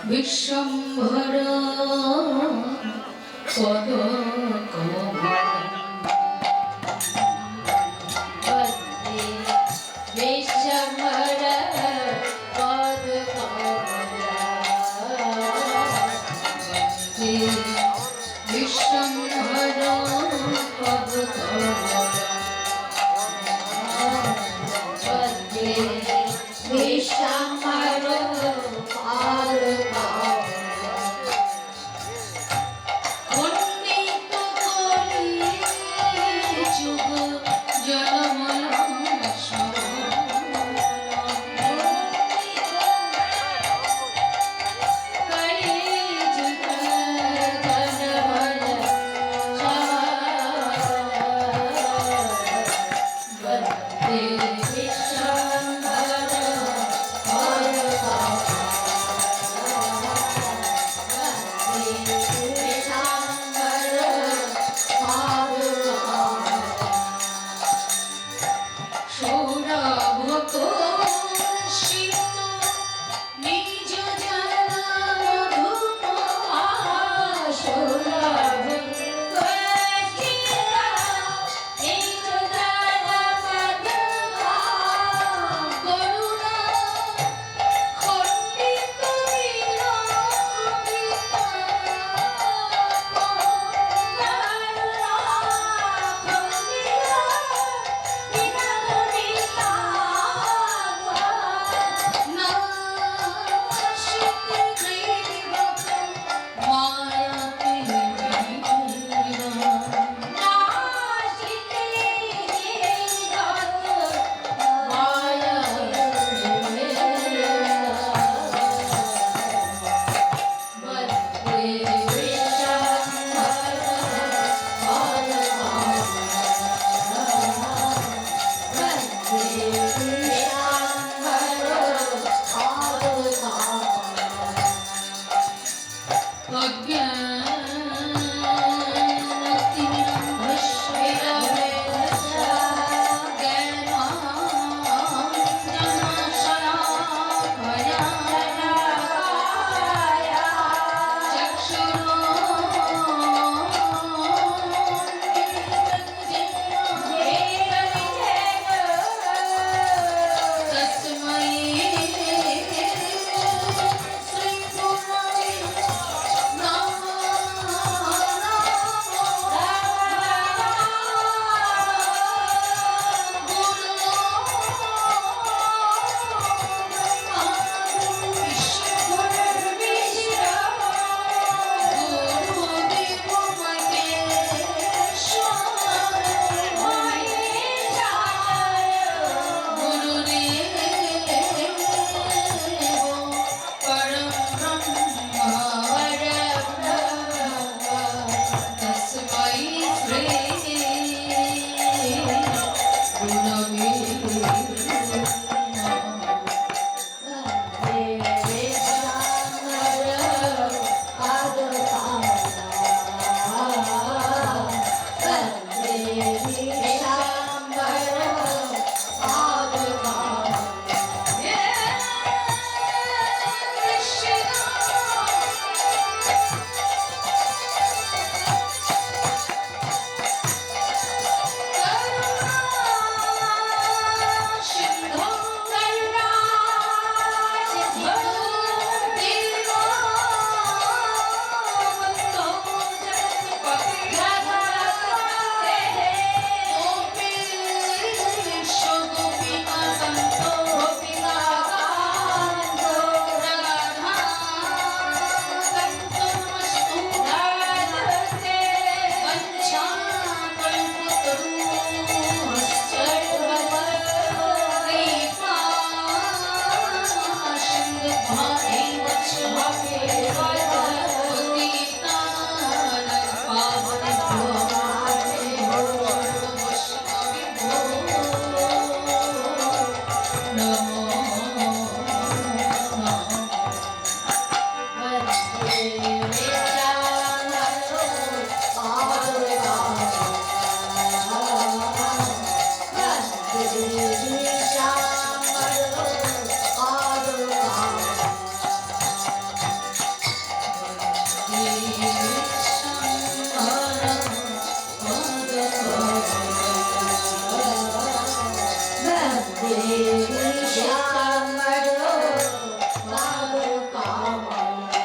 বিশ্বম্ভর পদ বিশ্বম্ভর পদ বিশ্বম্ভর পদ বিশ্বম্ভর শ্যামলো পদ কমলা।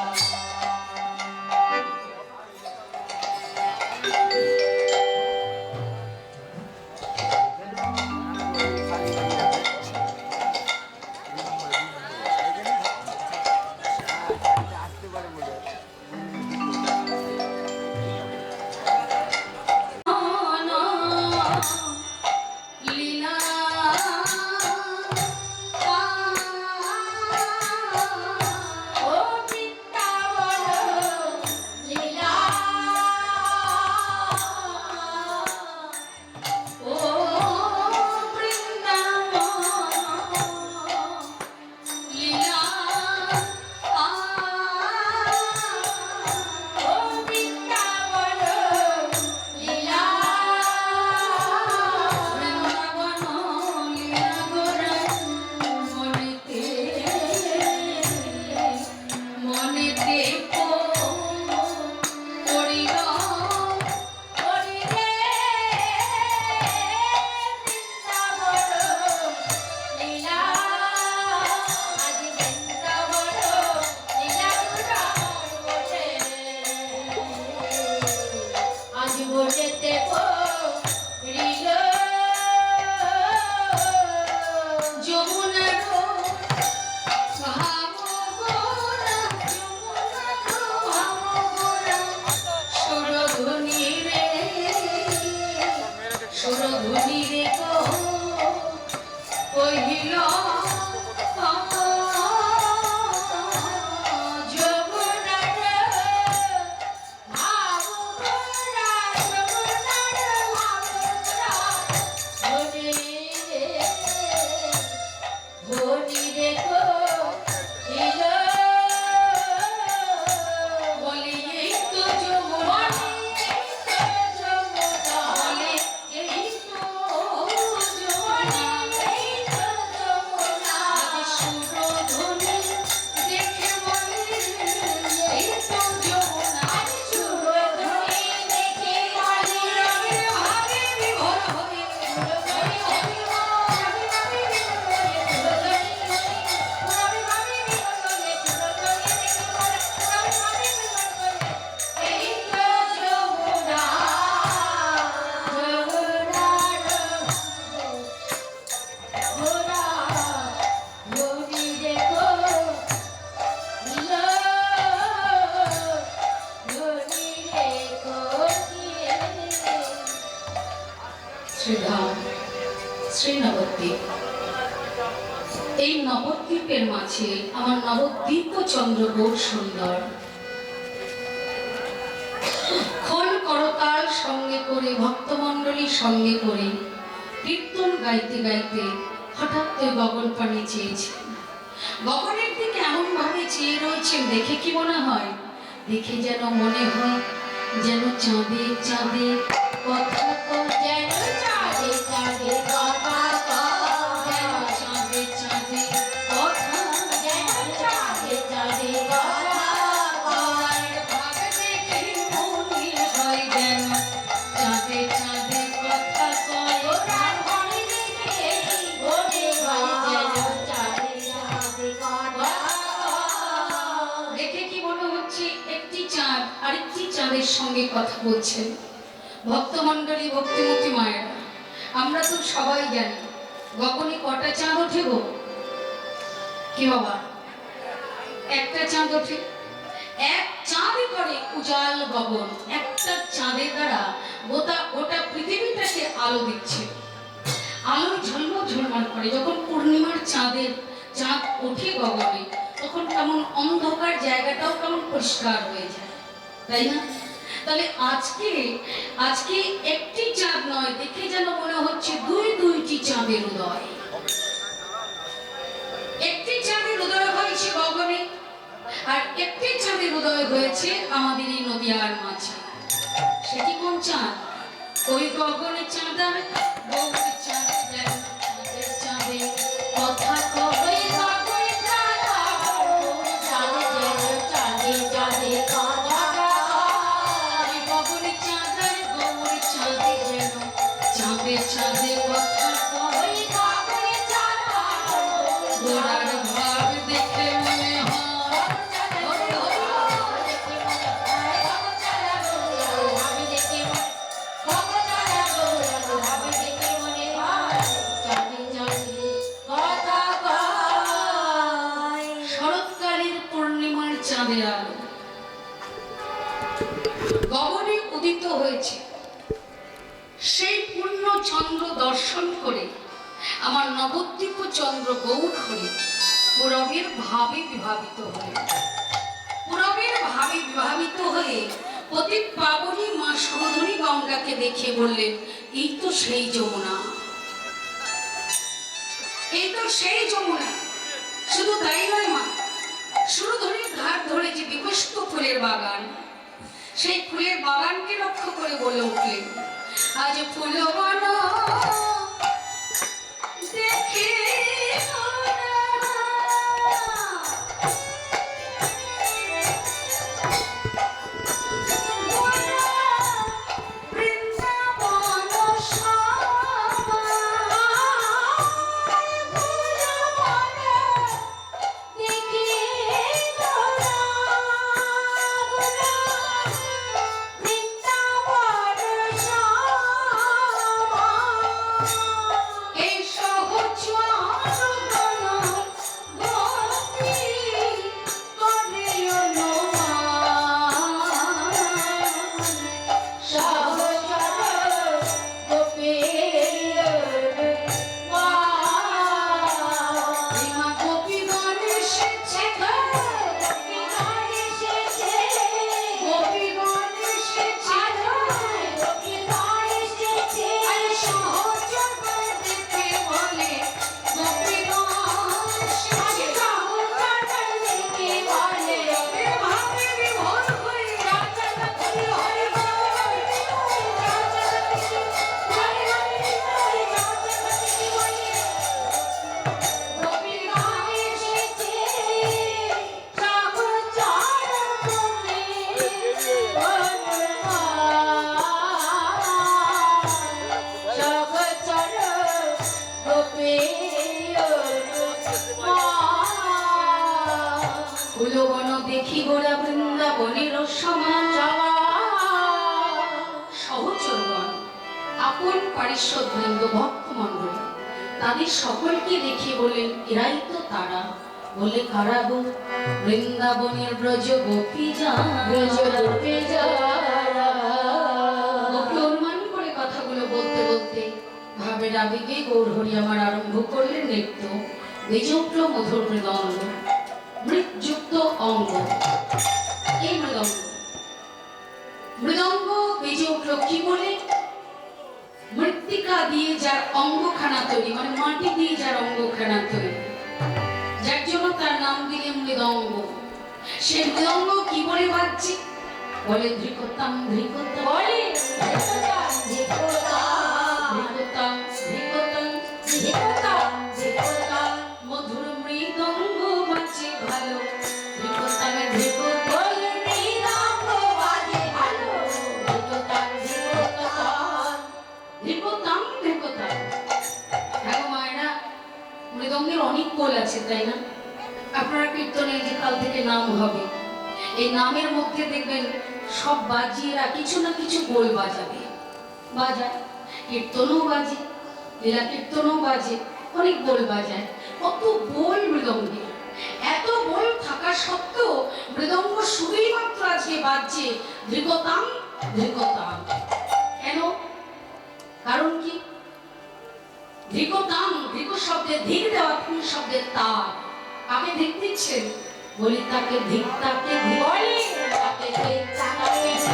শ্রীধাম শ্রী নবদ্বীপ। এই নবদ্বীপের মাঝে আমার নবদ্বীপ চন্দ্র গৌর সুন্দর খোল করতাল সঙ্গে করে ভক্তমণ্ডলীর সঙ্গে করে কীর্তন গাইতে গাইতে হঠাৎ ওই গগন পানে চেয়েছে। গগনের দিকে এমন ভাবে চেয়ে রয়েছেন, দেখে কি মনে হয়? দেখে যেন মনে হয় যেন চাঁদে চাঁদে কথা যেন চাঁদে চাঁদে কথা যেন চাঁদে চাঁদে কথা যেন চাঁদে চাঁদে কথা ভাগ দেখে মনে হয় যেন চাঁদে চাঁদে কথা কয়। ওরার মনে দেখে মনে হয় যেন চাঁদে চাঁদে কথা। দেখে কি মনে হচ্ছে একটি চাঁদ আরেকটি চাঁদের সঙ্গে কথা বলছেন। ভক্তমণ্ডলী ভক্তিমতী মায়েরা, আমরা তো সবাই জানি গগনে কটা চাঁদ ওঠে গো? কি বাবা? একটা চাঁদ ওঠে। এক চাঁদে করে উজাল গগন। একটা চাঁদের দ্বারা গোটা পৃথিবীটাকে আলো দিচ্ছে। আলো ঝলমল ঝলমল করে। যখন পূর্ণিমার চাঁদ ওঠে গগনে, তখন কেমন অন্ধকার জায়গাটাও কেমন পরিষ্কার হয়ে যায়, তাই না? তাহলে আজকে একটি চাঁদ নয়, দেখে যেন মনে হচ্ছে দুইটি চাঁদের উদয়। একটি চাঁদের উদয় হয়েছে গগনে, আর একটি চাঁদের উদয় হয়েছে আমাদের এই নদিয়ার মাঝে। সেটি কোন চাঁদ? ওই গগনে চাঁদ আর গগনে চাঁদ যেন চাঁদের চাঁদে কথা কবে। চাঁদে চাঁদে কথা কয়। গগনে উদিত হয়েছে, সেই পূর্ণ চন্দ্র দর্শন করে আমার নবদ্বীপ চন্দ্র গৌর হয়ে পুরবের ভাবে বিভাবিত হয়ে পতিত পাবনী মা সুরধনী গঙ্গাকে দেখে বললেন, এই তো সেই যমুনা, এই তো সেই যমুনা। শুধু তাই নয় মা, সুরধনীর ঘাট ধরে যে বিকশিত ফুলের বাগান, সেই ফুলের বাগানকে লক্ষ্য করে বলে উঠলেন, আজ ফুলবন দেখে ফুলবন দেখি গোরা বৃন্দাবনের সমান সহচরগণ, আপন পারিষদ বৃন্দ ভক্তমণ্ডলী তাদের সকলকে দেখে বলেন, এরাই তো তারা। বলে কারা গো? বৃন্দাবনের ব্রজ গোপী গোপী অনুমান করে কথাগুলো বলতে বলতে ভাবের আবেগে গৌরহরি আমার আরম্ভ করলেন নৃত্য। বেজে উঠল মধুর মৃদঙ্গ, মৃতযুক্ত অঙ্গ। এই মৃদঙ্গ বেজে উঠল কি বলে? মৃত্তিকা দিয়ে যার অঙ্গখানা তৈরি, মানে মাটি দিয়ে যার অঙ্গখানা তৈরি, যার জন্য তার নাম দিলে মৃদঙ্গ। সে মৃদঙ্গ কি বলে বাজছে? বলে ধৃকতাম ধৃকতাম, বলে ধৃকতাম ধৃকতাম ধৃকতাম ধৃকতাম ধৃকতাম, মধুর মৃদঙ্গ বাজছে ভালো, ধৃকতামে ধৃকতাম, বলে মৃদঙ্গ বাজে ভালো, ধৃকতাম ধৃকতাম ধৃকতাম ধৃকতাম। হ্যাঁ মায়েরা, মৃদঙ্গের অনেক গোল আছে, তাই না? আপনারা কীর্তনে যে কাল থেকে নাম হবে, এই নামের মধ্যে দেখবেন সব বাজিয়েরা কিছু না কিছু গোল বাজাবে, বাজায়। কীর্তনও বাজে, লীলা কীর্তনও বাজে, অনেক গোল বাজায়। কত গোল মৃদঙ্গে, এত গোল থাকা সত্ত্বেও মৃদঙ্গ শুধুই মাত্র আজকে বাজছে ধৃকতাম ধৃকতাম। কেন? কারণ কি? ধৃকতাম, ধৃক শব্দে ধিক দেওয়া, ফুল শব্দের তার। আগে ধিক দিচ্ছেন, বলি তাকে ধিক, তাকে ধিক, বলি তাকে ধিক, তাকে ধিক,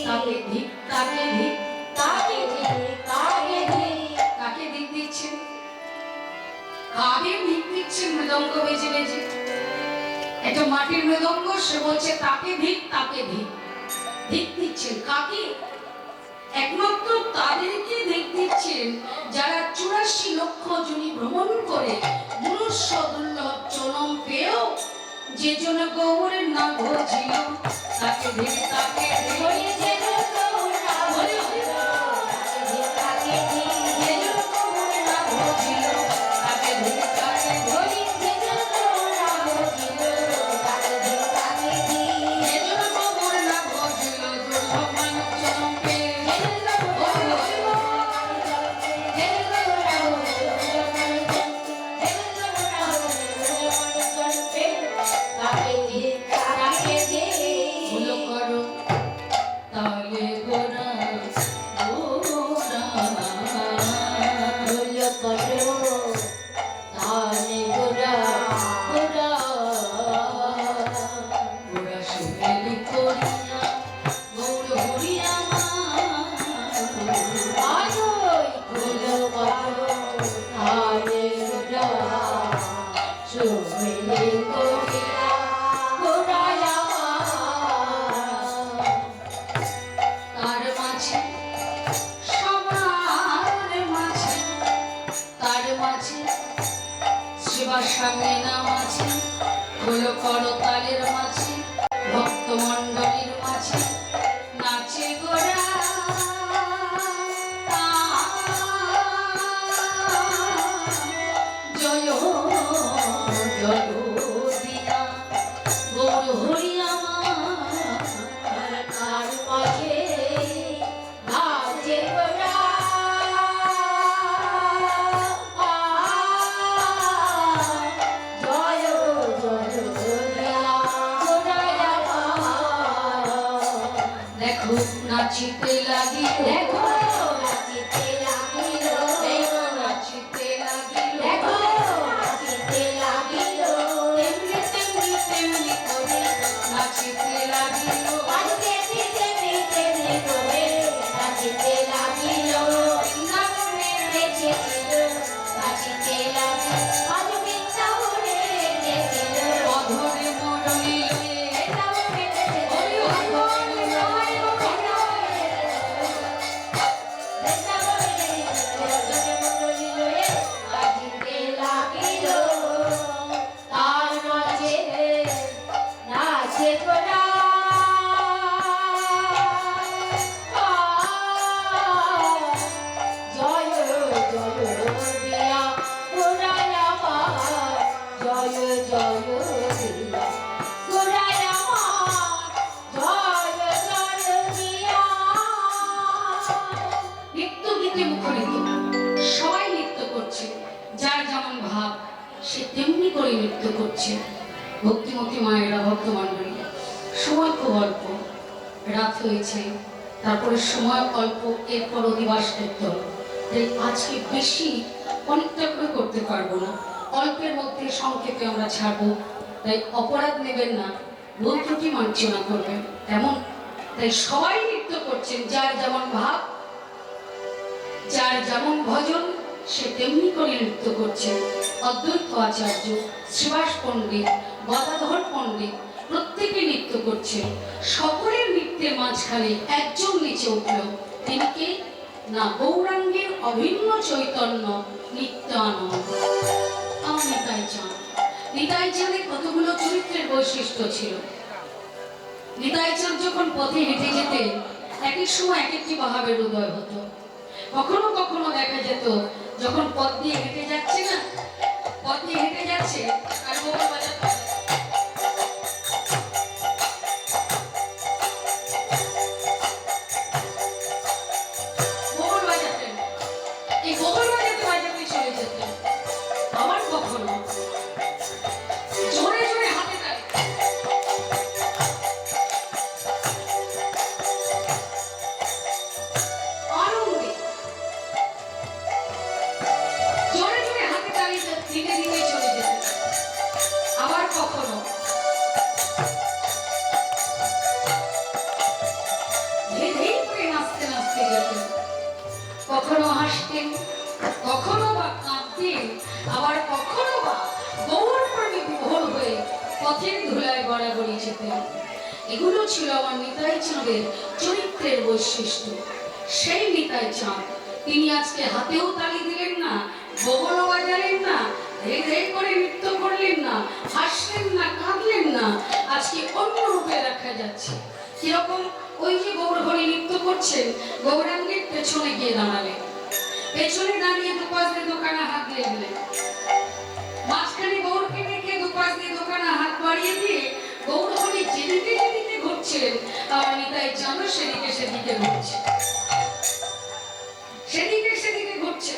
তাকে ধিক, তাকে ধিক, তাকে ধিক, তাকে ধিক, কাকে ধিক দিচ্ছেন? কাকে ধিক দিচ্ছেন? মৃদঙ্গ বেজে বেজে একটা মাটির মৃদঙ্গ, সে বলছে তাকে ধিক, তাকে ধিক। ধিক দিচ্ছেন কাকে? একমাত্র তাদেরকে ধিক দিচ্ছেন যারা 84 লক্ষ যোনি ভ্রমণ করে মনুষ্য দুর্লভ জনম পেয়েও যে জন গৌরের নাম ভজিল, তাকে ধিক, তাকে ধিক, যে জন গৌরের নাম ভজিল, তাকে ধিক, যে জন গৌরের নাম ভজিল, তাকে ধিক, তাকে ধিক, যে জন গৌরের নাম ভজিল, তাকে ধিক, তাকে ধিক, যে জন গৌরের নাম ভজিল, দুর্লভ মানব জনম পেয়ে সামনে নাম আছে হলো করতালের মাঝে ভক্তমণ্ডলীর মাঝে নাচে গোরা জয় জয় দিয়া গৌর হরি আর কার মাঝে নাচে গোরা জয় জয় দিয়া গোরায় আমার। দেখো নাচিতে লাগি দেখো নাচিতে লাগিল, দেখো নাচিতে লাগিল দেখো নাচিতে লাগিল, তেমনি তেমনি তেমনি করে নাচিতে লাগিল আজকে তেমনি তেমনি করে নাচিতে লাগিল। বৃন্দাবনে বেঁচেছিল নাচিতে লাগিল, আজ বৃন্দাবনে বেঁচেছিল। অধরে মুরলি লয়ে বৃন্দাবনে বেঁচেছিল, হরি হরি বল জয় বৃন্দাবনে বেঁচেছিল, জনে মণ্ডলী লয়ে নাচিতে লাগিল। তার মাঝে নাচে গোরা জয় জয় দিয়া গোরায় আমার, জয় জয় দিয়া গোরায় আমার, জয় জয় দিয়া। নিত্য গীতে মুখরিত সবাই নৃত্য করছে যার যেমন ভাব সে তেমনি করে নৃত্য করছে ভক্তিমতী মায়েরা ভক্তমণ্ডলী সময় খুব অল্প রাত হয়েছে তারপরে সময় অল্প এরপর অধিবাস করতে হবে তাই আজকে বেশি অনেকটা করে করতে পারবো না অল্পের মধ্যে সংক্ষেপে আমরা ছাড়বো তাই অপরাধ নেবেন না ভুল ত্রুটি মার্জনা করবেন এমন তাই সবাই নৃত্য করছেন যার যেমন ভাব যার যেমন ভজন সে তেমনি করে নৃত্য করছে অদ্বৈত আচার্য শ্রীবাস পণ্ডিত গদাধর পণ্ডিত প্রত্যেকে নৃত্য করছে সকলের নৃত্যের মাঝখানে একজন নিচে উঠল তিনি কে না গৌরাঙ্গের অভিন্ন চৈতন্য নিত্যানন্দ আমার নিতাই চাঁদ নিতাই চাঁদের কতগুলো চরিত্রের বৈশিষ্ট্য ছিল নিতাই চাঁদ যখন পথে হেঁটে যেতেন এক এক সময় এক একটি ভাবের উদয় হতো কখনো কখনো দেখা যেত যখন পথ দিয়ে হেঁটে যাচ্ছে না পথ দিয়ে হেঁটে যাচ্ছে আর গোবর বাজাতে গোবর বাজাতেন এই গোবর বাজাতে বাজাতে চলে যেতেন আবার কখনো জোরে জোরে হাতে তালি আনন্দে জোরে জোরে হাতে তালি দিতে দিতে চলে যেতেন আবার কখনো ধীরে ধীরে করে নাচতে নাচতে যেতেন কখনো হাসতেন কখনো বা কাঁদতেন আবার কখনো বা গৌর প্রেমে বিভোর হয়ে পথের ধুলায় গড়াগড়ি যেতেন এগুলো ছিল আমার নিতাই চাঁদের চরিত্রের বৈশিষ্ট্য সেই নিতাই চাঁদ তিনি আজকে হাতেও তালি দিলেন না গোবরও বাজালেন না ধীরে ধীরে করে নৃত্য করলেন না হাসলেন না কাঁদলেন না আজকে অন্য রূপে দেখা যাচ্ছে কিরকম ওই যে গৌর হরি নৃত্য করছেন গৌরাঙ্গের পেছনে গিয়ে দাঁড়ালেন পেছনে দাঁড়িয়ে দুপাশ দিয়ে দোকানে হাত দিয়ে দিলেন মাঝখানে গৌরকে দেখে দুপাশ দিয়ে দোকানে হাত বাড়িয়ে দিয়ে গৌর হরি যেদিকে যেদিকে ঘুরছেন আমার নিতাই চাঁদ সেদিকে সেদিকে ঘুরছে সেদিকে সেদিকে ঘুরছে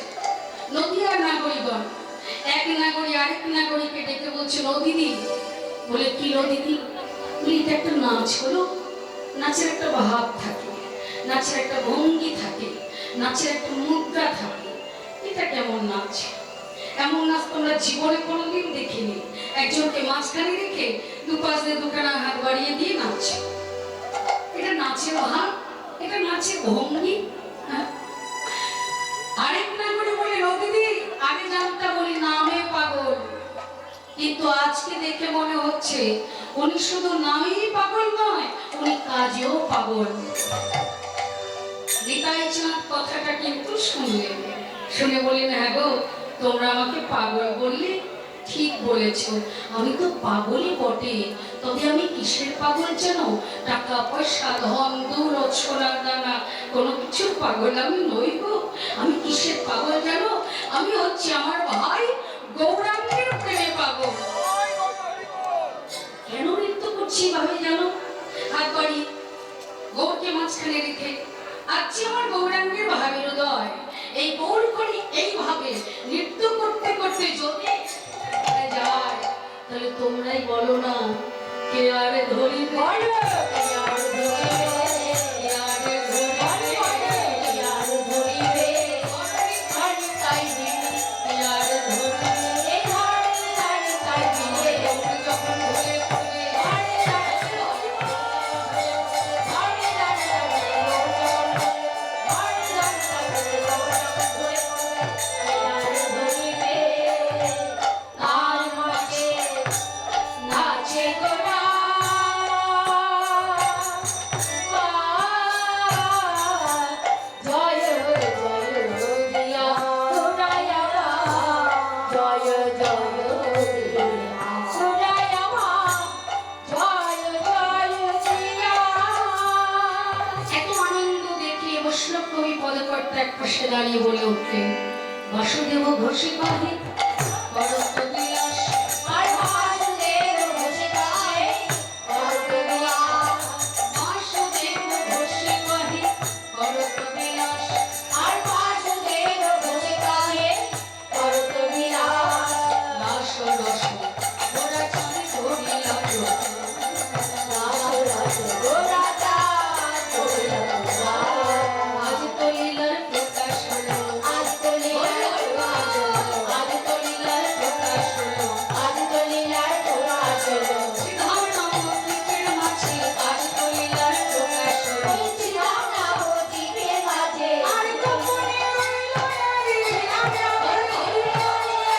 নদীয়ার নাগরিকগণ এক নাগরী আরেক নাগরীকে ডেকে বলছে ও দিদি বলে কি লো দিদি বলে এটা একটা নাচ হলো নাচের একটা ভাব থাকে নাচের একটা ভঙ্গি থাকে নাচের একটা মুদ্রা থাকে এটা কেমন নাচ এমন নাচ তোমরা জীবনে কোনোদিন দেখিনি একজনকে মাঝখানে রেখে দুপাশ দিয়ে দুখানা হাত বাড়িয়ে দিয়ে নাচছে এটা নাচের ভাব এটা নাচের ভঙ্গি হ্যাঁ? আরেক নাগরে বলে ও দিদি আগে জানতাম বলি নামে পাগল কিন্তু আজকে দেখে মনে হচ্ছে উনি শুধু নামেই পাগল নয় উনি কাজেও পাগল নিতাই চাঁদ কথাটা কিন্তু শুনলেন শুনে বললেন হ্যাঁ গো তোমরা আমাকে পাগল বললে ঠিক বলেছ, আমি তো পাগলই বটে, তবে আমি কিসের পাগল জানো? টাকা পয়সা ধন দৌলত সোনার দানা কোনো কিছুর পাগল আমি নই গো। আমি কিসের পাগল জানো? আমি হচ্ছে আমার ভাই গৌরাঙ্গের প্রেমে পাগল। কেন নৃত্য করছি ভাবে জানো? হাত বাড়ি গৌরকে মাঝখানে রেখে আজকে আমার গৌরাঙ্গের ভাবের উদয়। এই গৌর করি এইভাবে নৃত্য করতে করতে যদি যায়, তাহলে তোমরাই বলো না কে আরে ধরিবে, কে আর ধরিবে, কে আরে ধরিবে, কে আর ধরিবে, হরি তাই দিন, কে আর ধরিবে, হরি তাই দিনে যখন ধরে পড়বে, একপাশে দাঁড়িয়ে বলে উঠলে, বাসুদেব ঘোষে কহে করত বিলাস, আর বাসুদেব ঘোষে কহে করত বিলাস, বাসুদেব ঘোষে কহে করত বিলাস, আর বাসুদেব ঘোষে কহে করত বিলাস, রাস রস গোরা চাঁদ ধরিলা প্রভু, রাস রস গোরা চাঁদ ধরিলা প্রভু, আজ তো লীলার প্রকাশ হলো, আজ তো লীলার প্রকাশ হলো, আজ তো লীলার প্রকাশ হলো, আজ তো লীলার প্রকাশ হলো, শ্রীধাম নবদ্বীপের মাঝে আজ তো লীলার প্রকাশ হলো, শ্রীধাম নবদ্বীপের মাঝে আর গোপনে রইল নারী, শ্রীধাম নবদ্বীপের মাঝে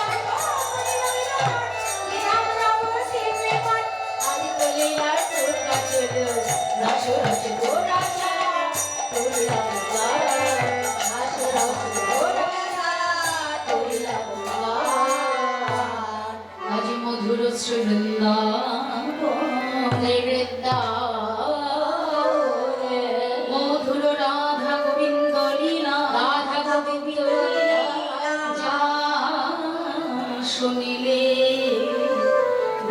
আজ তো লীলার প্রকাশ হলো, রস রস গোরা চাঁদ ধরিলা প্রভু, আজ মধুর শ্রী বৃন্দাবনে মধুর রাধা গোবিন্দ লীলা, রাধা গোবিন্দ লীলা শুনিলে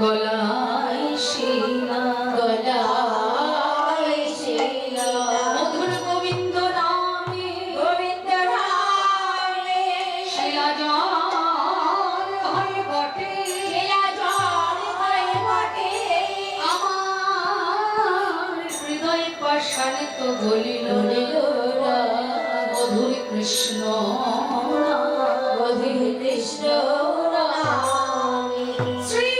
গলায় শিলা, গলায় শিলা, মধুর গোবিন্দ নামে, গোবিন্দ নামে শিলা জল হয়ে বটে, শিলা জল হয়ে বটে, আমার হৃদয় পাষাণে তো গলিল না, মধুর কৃষ্ণ মধুর কৃষ্ণ শ্রী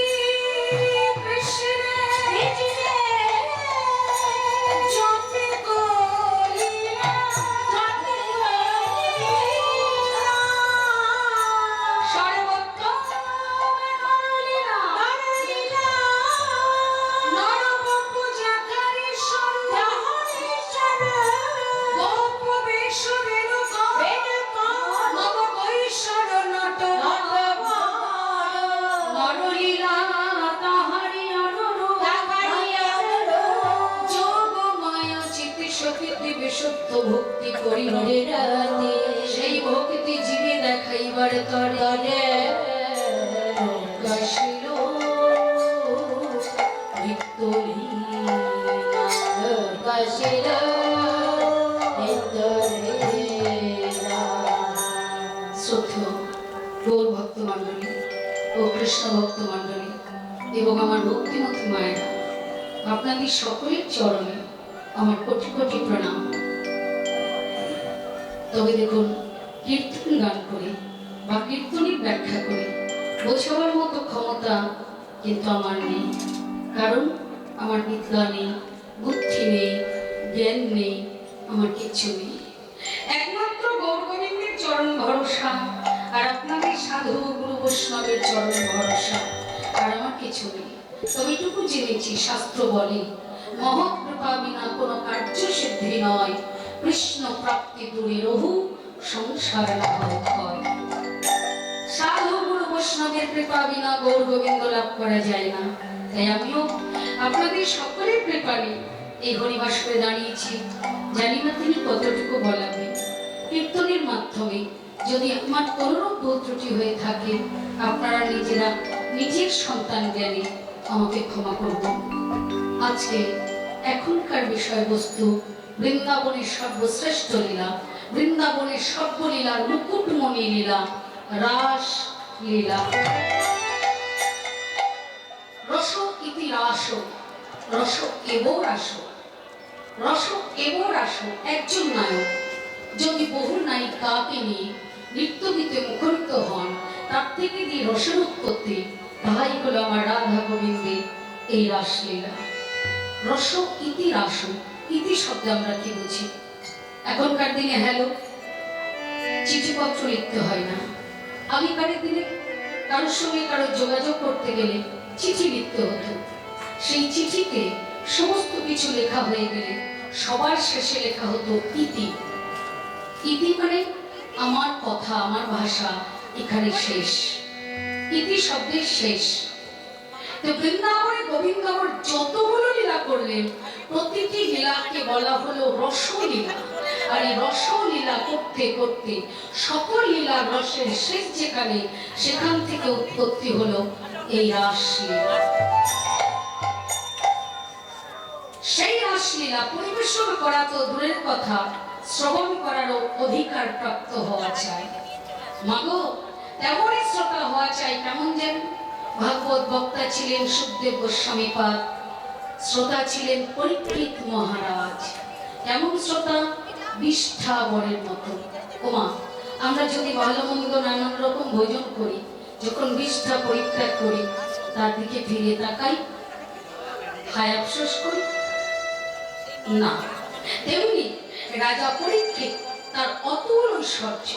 ভক্তি করি সেই ভক্তি জীবে দেখাইবার তরে প্রকাশিল নিত্যলীলা, প্রকাশিল নিত্যলীলা। শ্রদ্ধেয় গৌর ভক্ত মণ্ডলী ও কৃষ্ণ ভক্ত মণ্ডলী এবং আমার ভক্তিমতী মায়েরা, আপনাদের সকলের চরণে আমার কোটি কোটি প্রণাম। তবে দেখুন, কীর্তন গান করে বা কীর্তনের ব্যাখ্যা করে বোঝাবার মতো ক্ষমতা কিন্তু আমার নেই, কারণ আমার বিদ্যা নেই, বুদ্ধি নেই, জ্ঞান নেই, আমার কিচ্ছু নেই। একমাত্র গৌর গোবিন্দের চরণ ভরসা, আর আপনাদের সাধু গুরু বৈষ্ণবের চরণ ভরসা, আর আমার কিছু নেই। তবে এটুকু জেনেছি, শাস্ত্র বলে মহৎ কৃপা বিনা কোনো কার্য সিদ্ধি নয়, কৃষ্ণ প্রাপ্তি দূরে রহু সংসার লাভ হয়। সাধু গুরু বৈষ্ণবের কৃপা বিনা গৌর গোবিন্দ লাভ করা যায় না। তাই আমিও আপনাদের সকলের কৃপায় এই হরিবাসরে দাঁড়িয়েছি। জানি না তিনি কতটুকু বলাবেন। কীর্তনের মাধ্যমে যদি আমার কোনোরূপ ভুল ত্রুটি হয়ে থাকে, আপনারা নিজেরা নিজের সন্তান জ্ঞানে আমাকে ক্ষমা করবেন। আজকে এখনকার বিষয়বস্তু বৃন্দাবনের সর্বশ্রেষ্ঠ লীলা, বৃন্দাবনের সর্বলীলার মুকুটমণি লীলা, রাস লীলা। রস ইতি রাস, রস এব রাস, রস এব রাস। একজন নায়ক যদি বহু নায়িকাকে নিয়ে নৃত্য গীতে মুখরিত হন, তার থেকে যে রসের উৎপত্তি, তাহাই হলো আমার রাধা গোবিন্দের এই রাসলীলা। রস ইতি রাস, ইতি শব্দে আমরা কি বুঝি? এখনকার দিনে হ্যালো চিঠিপত্র লিখতে হয় না। আগেকার দিনে কারোর সঙ্গে কারো যোগাযোগ করতে গেলে চিঠি লিখতে হতো। সেই চিঠিতে সমস্ত কিছু লেখা হয়ে গেলে সবার শেষে লেখা হতো ইতি। ইতি মানে আমার কথা, আমার ভাষা এখানে শেষ। ইতি শব্দের শেষ। তো বৃন্দাবনে গোবিন্দগর যতগুলো লীলা করলেন, প্রতিটি লীলাকে বলা হলো রসলীলা। আর এই রসলীলা করতে করতে সকল লীলার রসের শেষ যেখানে, সেখান থেকে উৎপত্তি হলো এই রাসলীলা। সেই রাসলীলা পরিবেশন করা তো দূরের কথা, শ্রবণ করারও অধিকার প্রাপ্ত হওয়া চাই। মাগো, তেমনই শ্রোতা হওয়া চাই। কেমন যেন ভাগবত বক্তা ছিলেন সুখদেব গোস্বামী পাদ, শ্রোতা ছিলেন পরীক্ষিত মহারাজ। কেমন শ্রোতা? বিষ্ঠা বরের মতো। ওমা, আমরা যদি ভালো মন্দ নানান রকম ভোজন করি, যখন বিষ্ঠা পরিত্যাগ করি, তার দিকে ফিরে তাকাই, হায় আফসোস করি না। তেমনি রাজা পরীক্ষিত তার অতুল ঐশ্বর্য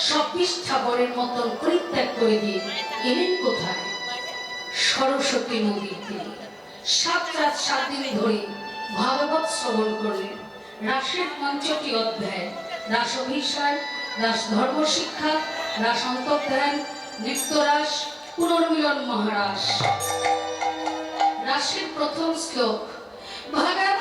সব বিষ্ঠা বরের মতন পরিত্যাগ করে দিয়ে এলেন কোথায়? সরস্বতী নদীর তীরে 7 রাত 7 দিন ধরে ভাগবত শ্রবণ করলেন। রাসের 5টি অধ্যায়, রাস অভিসার, রাস ধর্ম শিক্ষা, রাস অন্তর্ধান, নৃত্যরাস, পুনর্মিলন মহারাস। রাসের প্রথম শ্লোক, ভগবান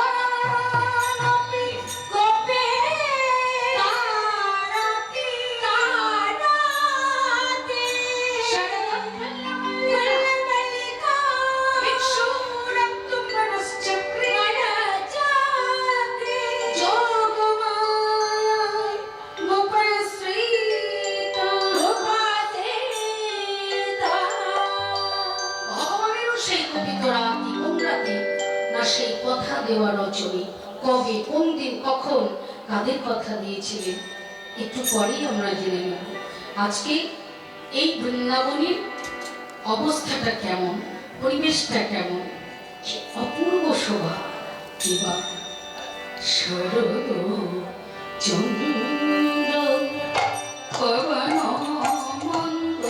সেই কথা দেওয়া রচনী কবে, কোন দিন, কখন, কাদের কথা দিয়েছিলেন, একটু পরেই আমরা জেনে নেব। আজকে এই বৃন্দাবনের অবস্থাটা কেমন, পরিবেশটা কেমন, অপূর্ব শোভা। কিবা শরদ চন্দ্র পবন মন্দ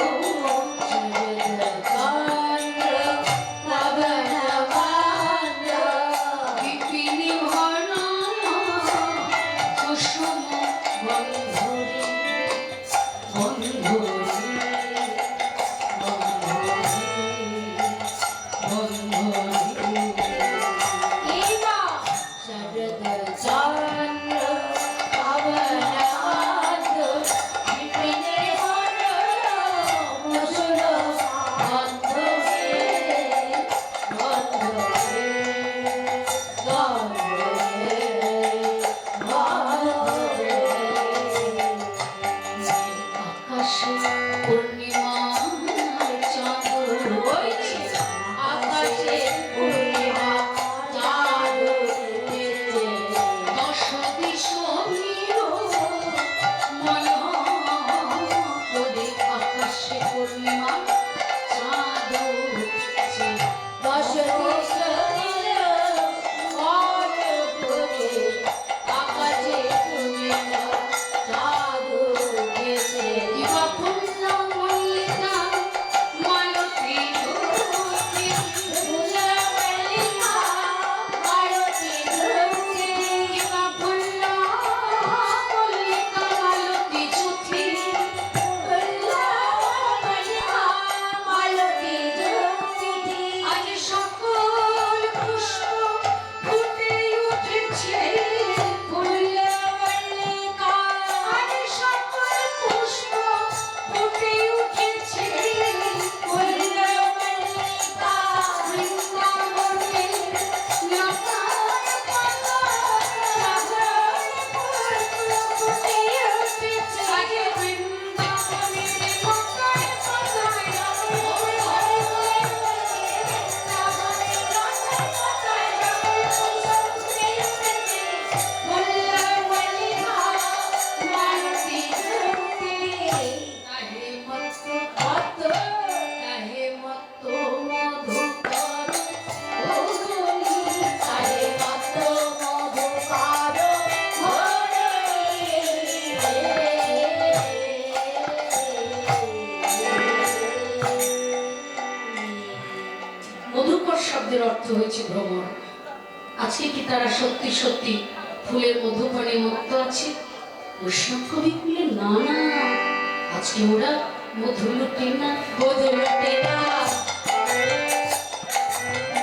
শব্দের অর্থ হয়েছে ভ্রমর। আজকে কি তারা সত্যি সত্যি ফুলের মধুপানে মুক্ত আছে? বৈষ্ণব কবি বললেন না না, আজকে ওরা মধু লুটে না, মধু লুটে না,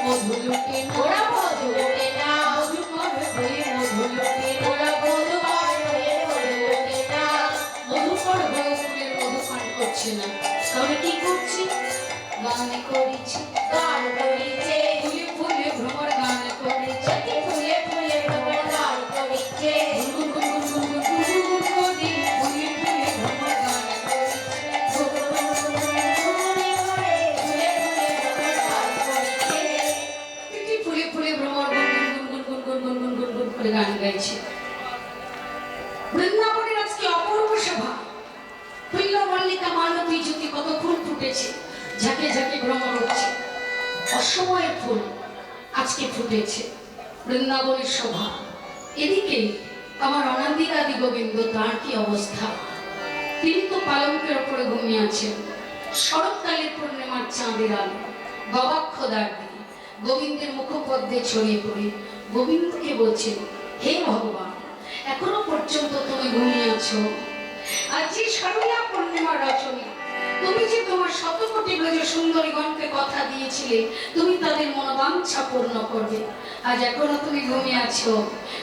মধু লুটে না, ওরা মধু লুটে না, মধু পাবে হয়ে মধু লুটে না, ওরা মধু পান হয়ে মধু লুটে না, মধু পর হয়ে ফুলের মধু পান করছে না। তাহলে কি করছে? গান করেছে, গান করিছে, ফুলে ফুলে ভ্রমর গান করেছে, সখী ফুলে ফুলে ভ্রমর গান করিছে, গুনগুন গুনগুন গুনগুন গুনগুন করে ফুলে ফুলে ভ্রমর গান করেছে। ফুলে ফুলে ভ্রমর গান করিছে, তিতি ফুলে ফুলে ভ্রমর গুনগুন গুনগুন গুনগুন গুনগুন করে গান গাইছে। বৃন্দাবনের আজকে অপূর্ব শোভা, ফুল্ল মল্লিকা মালতী জ্যোতি, কত ফুল ফুটেছে, ঝাঁকে ঝাঁকে ভ্রমর উঠছে। অসময়ের ফুল আজকে ফুটেছে, বৃন্দাবনের শোভা। এদিকে আমার অনাদিরাদি গোবিন্দ, তার কি অবস্থা? তিনি তো পালঙ্কের ওপরে ঘুমিয়ে আছেন। শরৎকালের পূর্ণিমার চাঁদের আলো গবাক্ষ দ্বার দিয়ে গোবিন্দের মুখপদ্মে ছড়িয়ে পড়ে গোবিন্দকে বলছেন, হে ভগবান, এখনো পর্যন্ত তুমি ঘুমিয়ে আছো। আর যে সরলা পূর্ণিমার রচনী, তুমি যে তোমার শতকোটি ব্রজ সুন্দরীগণকে কথা দিয়েছিলে তুমি তাদের মনোবাঞ্ছা পূর্ণ করবে, আজ এখনো তুমি ঘুমিয়ে আছো।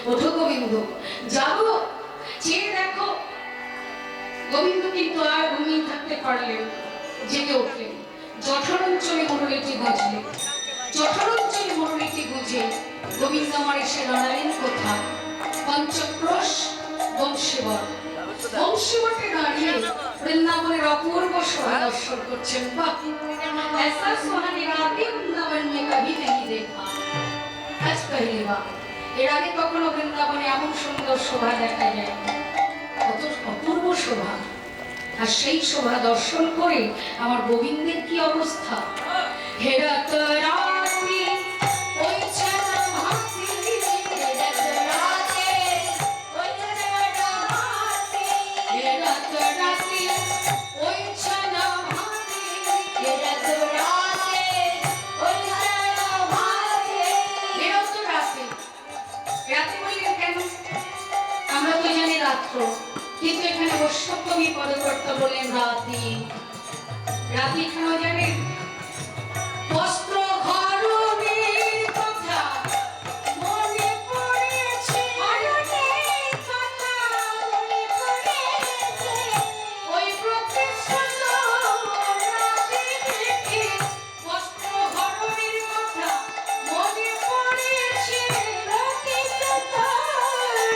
ওঠো গোবিন্দ, যাবো, চেয়ে দেখো। গোবিন্দ কিন্তু আর ঘুমিয়ে থাকতে পারলেন, জেগে উঠলেন। জঠরঞ্চলে মুরলীটি গুঁজলেন, জঠরঞ্চলে মুরলীটি গুঁজে গোবিন্দ আমার এসে দাঁড়ালেন কোথায়? পঞ্চক্রোশ বংশীবট, বংশীবটে দাঁড়িয়ে বৃন্দাবনের অপূর্ব শোভা দর্শন করছেন। বাহ, ऐसा सुहानी रातें वृंदावन में कभी नहीं देखा, আজ পহলি বার। এর আগে কখনো বৃন্দাবনে এমন সুন্দর শোভা দেখা যায়, কত অপূর্ব শোভা। আর সেই শোভা দর্শন করে আমার গোবিন্দের কি অবস্থা? হেরাত রাতি ওই ছানা ভাতি, হেরাত রাতে ওই ছানা ভাতি, হেরাত রাতি ওই ছানা ভাতি, হেরাত রাতে ওই ছানা ভাতি, হেরাত রাতে। রাতে বললেন কেন? আমরা তো জানি রাত্র, কিন্তু এখানে বৈষ্ণব কবি পদকর্তা বললেন রাতি। রাতি কেন জানেন? বস্ত্র ঘরণীর কথা মনে পড়েছে, মরণের কথা মনে পড়েছে, ওই প্রতিশ্রুত রাতে দেখে বস্ত্র ঘরণীর কথা মনে পড়েছে, প্রতিশ্রুত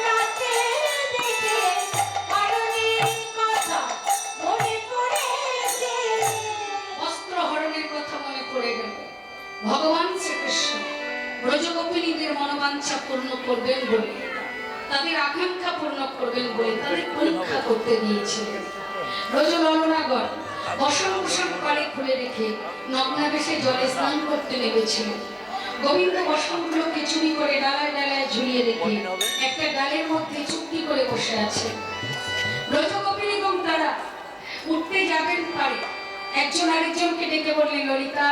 রাতে দেখে মরণের কথা মনে পড়েছে, বস্ত্র হরণের কথা মনে পড়ে গেল। ভগবান শ্রীকৃষ্ণ ব্রজগোপিনীদের মনোবাঞ্ছা পূর্ণ করবেন বলে, তাদের আকাঙ্ক্ষা পূর্ণ করবেন বলে তাদের পরীক্ষা করতে দিয়েছিলেন। ব্রজ ললনাগর বসন কুসন পাড়ে খুলে রেখে নগ্নাবেশে জলে স্নান করতে নেমেছিলেন। গোবিন্দ বসনগুলোকে চুরি করে ডালায় ডালায় ঝুলিয়ে রেখে একটা ডালের মধ্যে চুপটি করে বসে আছে। ব্রজগোপিনীগণ তারা উঠতে যাবেন পারে, একজন আরেকজনকে ডেকে বললেন, ললিতা,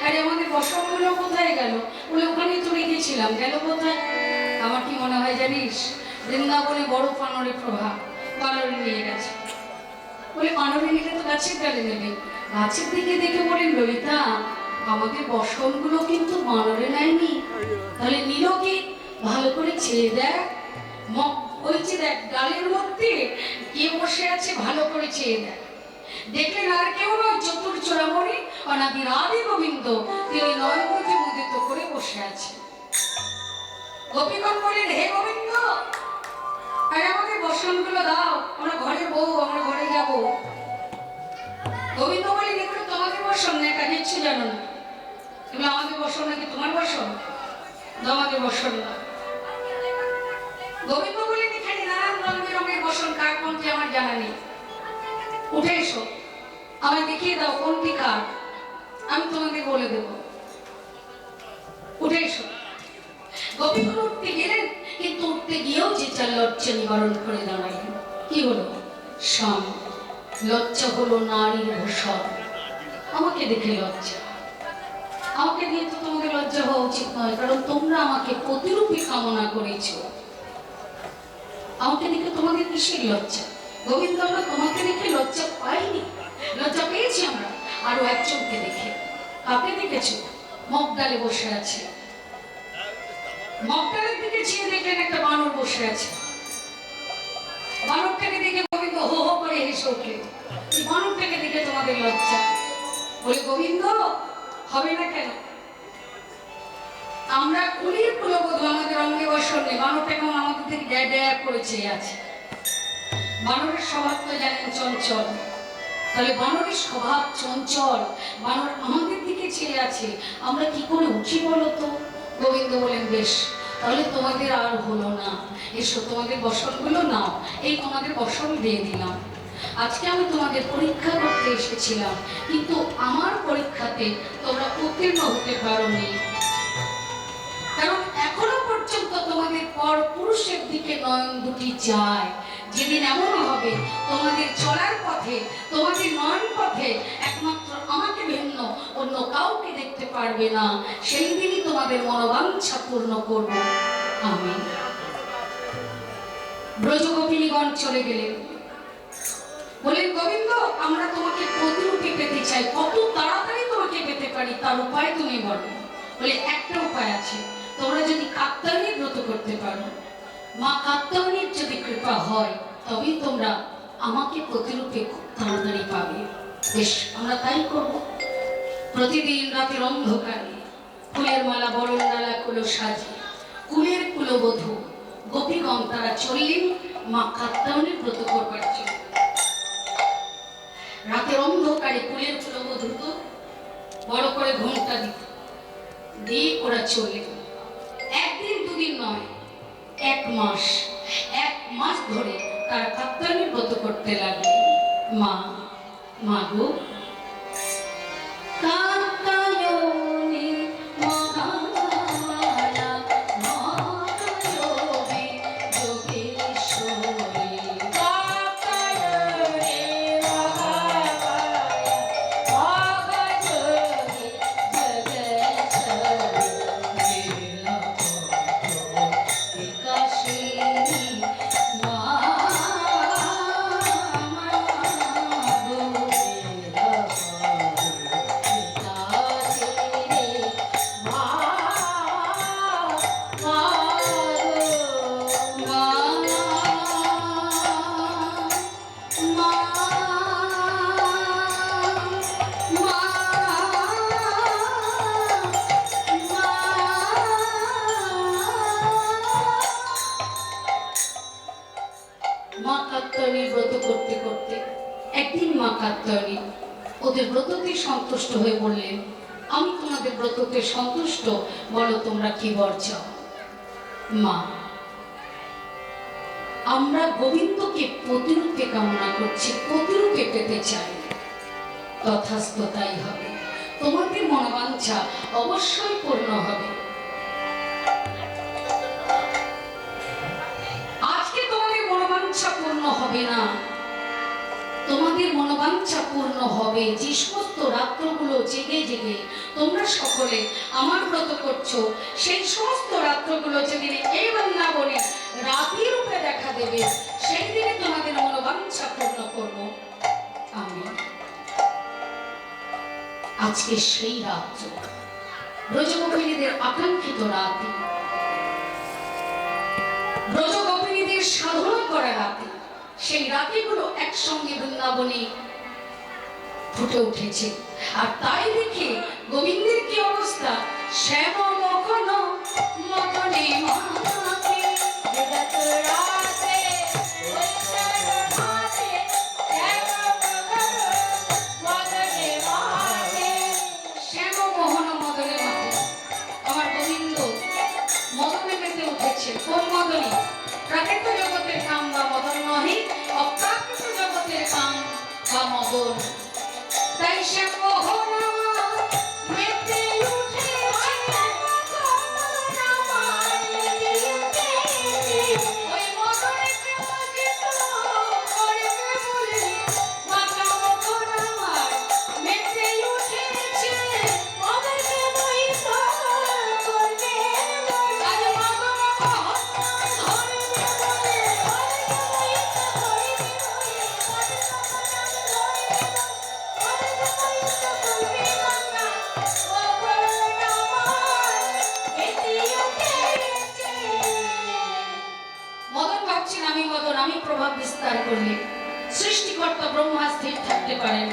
আরে আমাদের বসনগুলো কোথায় গেল? বলে ওখানে তো রেখেছিলাম। গেল কোথায়? আমার কি মনে হয় জানিস, বৃন্দাবনে বড় পানরের প্রভাব, পানরে নিয়ে গেছে। বলে পানরে নিলে তো গাছের ডালে নেবে। গাছের দিকে দেখে বলেন, ললিতা, আমাদের বসনগুলো কিন্তু পানরে নেয়নি, তাহলে নিল কি? ভালো করে ছেড়ে দেখ, ওই যে দেখ ডালের মধ্যে কে বসে আছে, ভালো করে চেয়ে দেখ। দেখলেন আর কেউ নয়, চতুর চূড়ামণি অনাদির আদি গোবিন্দ, তিনি নয়নমতি মুদিত করে বসে আছে। গোপীগণ বলেন, হে গোবিন্দ, আরে আমাদের বসনগুলো দাও, আমরা ঘরে বউ, আমরা ঘরে যাব। গোবিন্দ বলেন, এগুলো তোমাদের বসন না, এটা কিচ্ছু জানো না, এগুলো আমাদের বসন নাকি তোমার বসন? আমাদের বসন না। গোবিন্দ বলেন, এখানে নানান রঙ বেরঙের বসন, কার কোনটি আমার জানা নেই, উঠে এসো, আমায় দেখিয়ে দাও কোনটি কার, আমি তোমাকে বলে দেব, উঠে এসো। গোবিন্দ উঠতে গেলেন, কিন্তু উঠতে গিয়েও যে চার লজ্জা নিবারণ করে দাঁড়ালেন। কি হলো? শাম, লজ্জা হলো নারীর ভূষণ। আমাকে দেখে লজ্জা, আমাকে দিয়ে তো তোমাদের লজ্জা হওয়া উচিত নয়, কারণ তোমরা আমাকে প্রতিরূপী কামনা করেছ। আমাকে দেখে তোমাদের কিসের লজ্জা? গোবিন্দ, আমরা তোমাকে দেখে লজ্জা পাইনি, লজ্জা পেয়েছি আমরা আরো একজনকে দেখে। কাকে দেখেছো? মগডালে বসে আছে। মগডালের দিকে চেয়ে দেখলেন একটা বানর বসে আছে। বানরটাকে দেখে গোবিন্দ হো হো করে হেসে উঠলেন। এই বানরটাকে দেখে তোমাদের লজ্জা? বলে গোবিন্দ, হবে না কেন? আমরা কুলির কুলবধূ, আমাদের অঙ্গে বসন নেই। বানরটা কেমন আমাদের থেকে ড্যা ড্যা করে চেয়ে আছে। বানরের স্বভাব তো জানেন চঞ্চল, তাহলে বানরের স্বভাব চঞ্চল, বানর আমাদের দিকে চেয়ে আছে, আমরা কি করে উঠি বলো তো? গোবিন্দ বলেন, বেশ, তাহলে তোমাদের আর হলো না, এসো তোমাদের বসনগুলো নাও, এই তোমাদের বসন দিয়ে দিলাম। আজকে আমি তোমাদের পরীক্ষা করতে এসেছিলাম, কিন্তু আমার পরীক্ষাতে তোমরা উত্তীর্ণ হতে পারোনি, কারণ এখনো পর্যন্ত তোমাদের পর পুরুষের দিকে নয়ন দুটি যায়। যেদিন এমন হবে তোমাদের চলার পথে, তোমাদের নয়ন পথে একমাত্র আমাকে ভিন্ন অন্য কাউকে দেখতে পারবে না, সেই দিনই তোমাদের মনোবাঞ্ছা পূর্ণ করব আমি। ব্রজগোপিনীগণ চলে গেলেন। বলেন, গোবিন্দ, আমরা তোমাকে প্রতিরূপে পেতে চাই, কত তাড়াতাড়ি তোমাকে পেতে পারি তার উপায় তুমি বলো। বলে, একটা উপায় আছে, তোমরা যদি কাত্যায়নীর ব্রত করতে পারো, মা কাত্যায়নীর যদি কৃপা হয়, তবেই তোমরা আমাকে প্রতিরূপে খুব তাড়াতাড়ি পাবে। বেশ, আমরা তাই করব। প্রতিদিন রাতের অন্ধকারে ফুলের মালা বরণ ডালা কুলো সাজে কুলের কুলবধূ গোপীগণ তারা চললেন মা কাত্যায়নীর ব্রত করবার জন্য। রাতের অন্ধকারে কুলের কুলবধূ তো বড় করে ঘোমটা দিত, দিয়ে ওরা চললেন। একদিন দুদিন নয়, এক মাস ধরে তারা কাত্যায়নীর ব্রত করতে লাগলেন। মা গো, কাত্যায়নী মহামায়া মহাযোগী যোগেশ্বরী, কাত্যায়নী মহামায়া মহাযোগী যোগেশ্বরী, বিকাশিনী মা কাত্যায়নীর ব্রত করতে করতে একদিন মা কাত্যায়নী ওদের ব্রততে সন্তুষ্ট হয়ে বললেন, আমি তোমাদের ব্রততে সন্তুষ্ট, বলো তোমরা কি বর চাও? মা, আমরা গোবিন্দকে প্রতিরূপে কামনা করছি, প্রতিরূপে পেতে চাই। তথাস্তু তাই হবে, তোমাদের মনোবাঞ্ছা অবশ্যই পূর্ণ হবে। পূর্ণ হবে না, তোমাদের মনোবাঞ্ছা পূর্ণ হবে যে সমস্ত রাত্রগুলো জেগে জেগে তোমরা সকলে আমার ব্রত করছো, সেই সমস্ত রাত্রগুলো যেদিন এই বৃন্দাবনে রাতি রূপে দেখা দেবে, সেই দিনে তোমাদের মনোবাঞ্ছা পূর্ণ করব আমি। আজকে সেই রাত্র, ব্রজগোপিনীদের আকাঙ্ক্ষিত রাতে, ব্রজগোপিনীদের সাধনা করা রাতে, সেই রাতেগুলো একসঙ্গে বৃন্দাবনে ফুটে উঠেছে। আর তাই দেখে গোবিন্দের কি অবস্থা, শ্যাম মখন মদনে মাতে জগৎ রাতে ওইসরভাতে শ্যাম মখন মদনে মাতে, শ্যাম মোহন মদনে মাতে, আমার গোবিন্দ মদনে মেতে উঠেছে। কোন মদনে? প্রাকৃত জগতের কাম বা মদন নহে, অপ্রাকৃত জগতের কাম বা মদন। তাই সে মোহন মেতে উঠেছে, ওই মদনেতে মোহিত করবে বলে মাতা মোহন আমার মেতে উঠেছে, মদনে মোহিত মদন আমি প্রভাব বিস্তার করলে সৃষ্টিকর্তা ব্রহ্মা স্থির থাকতে পারেন।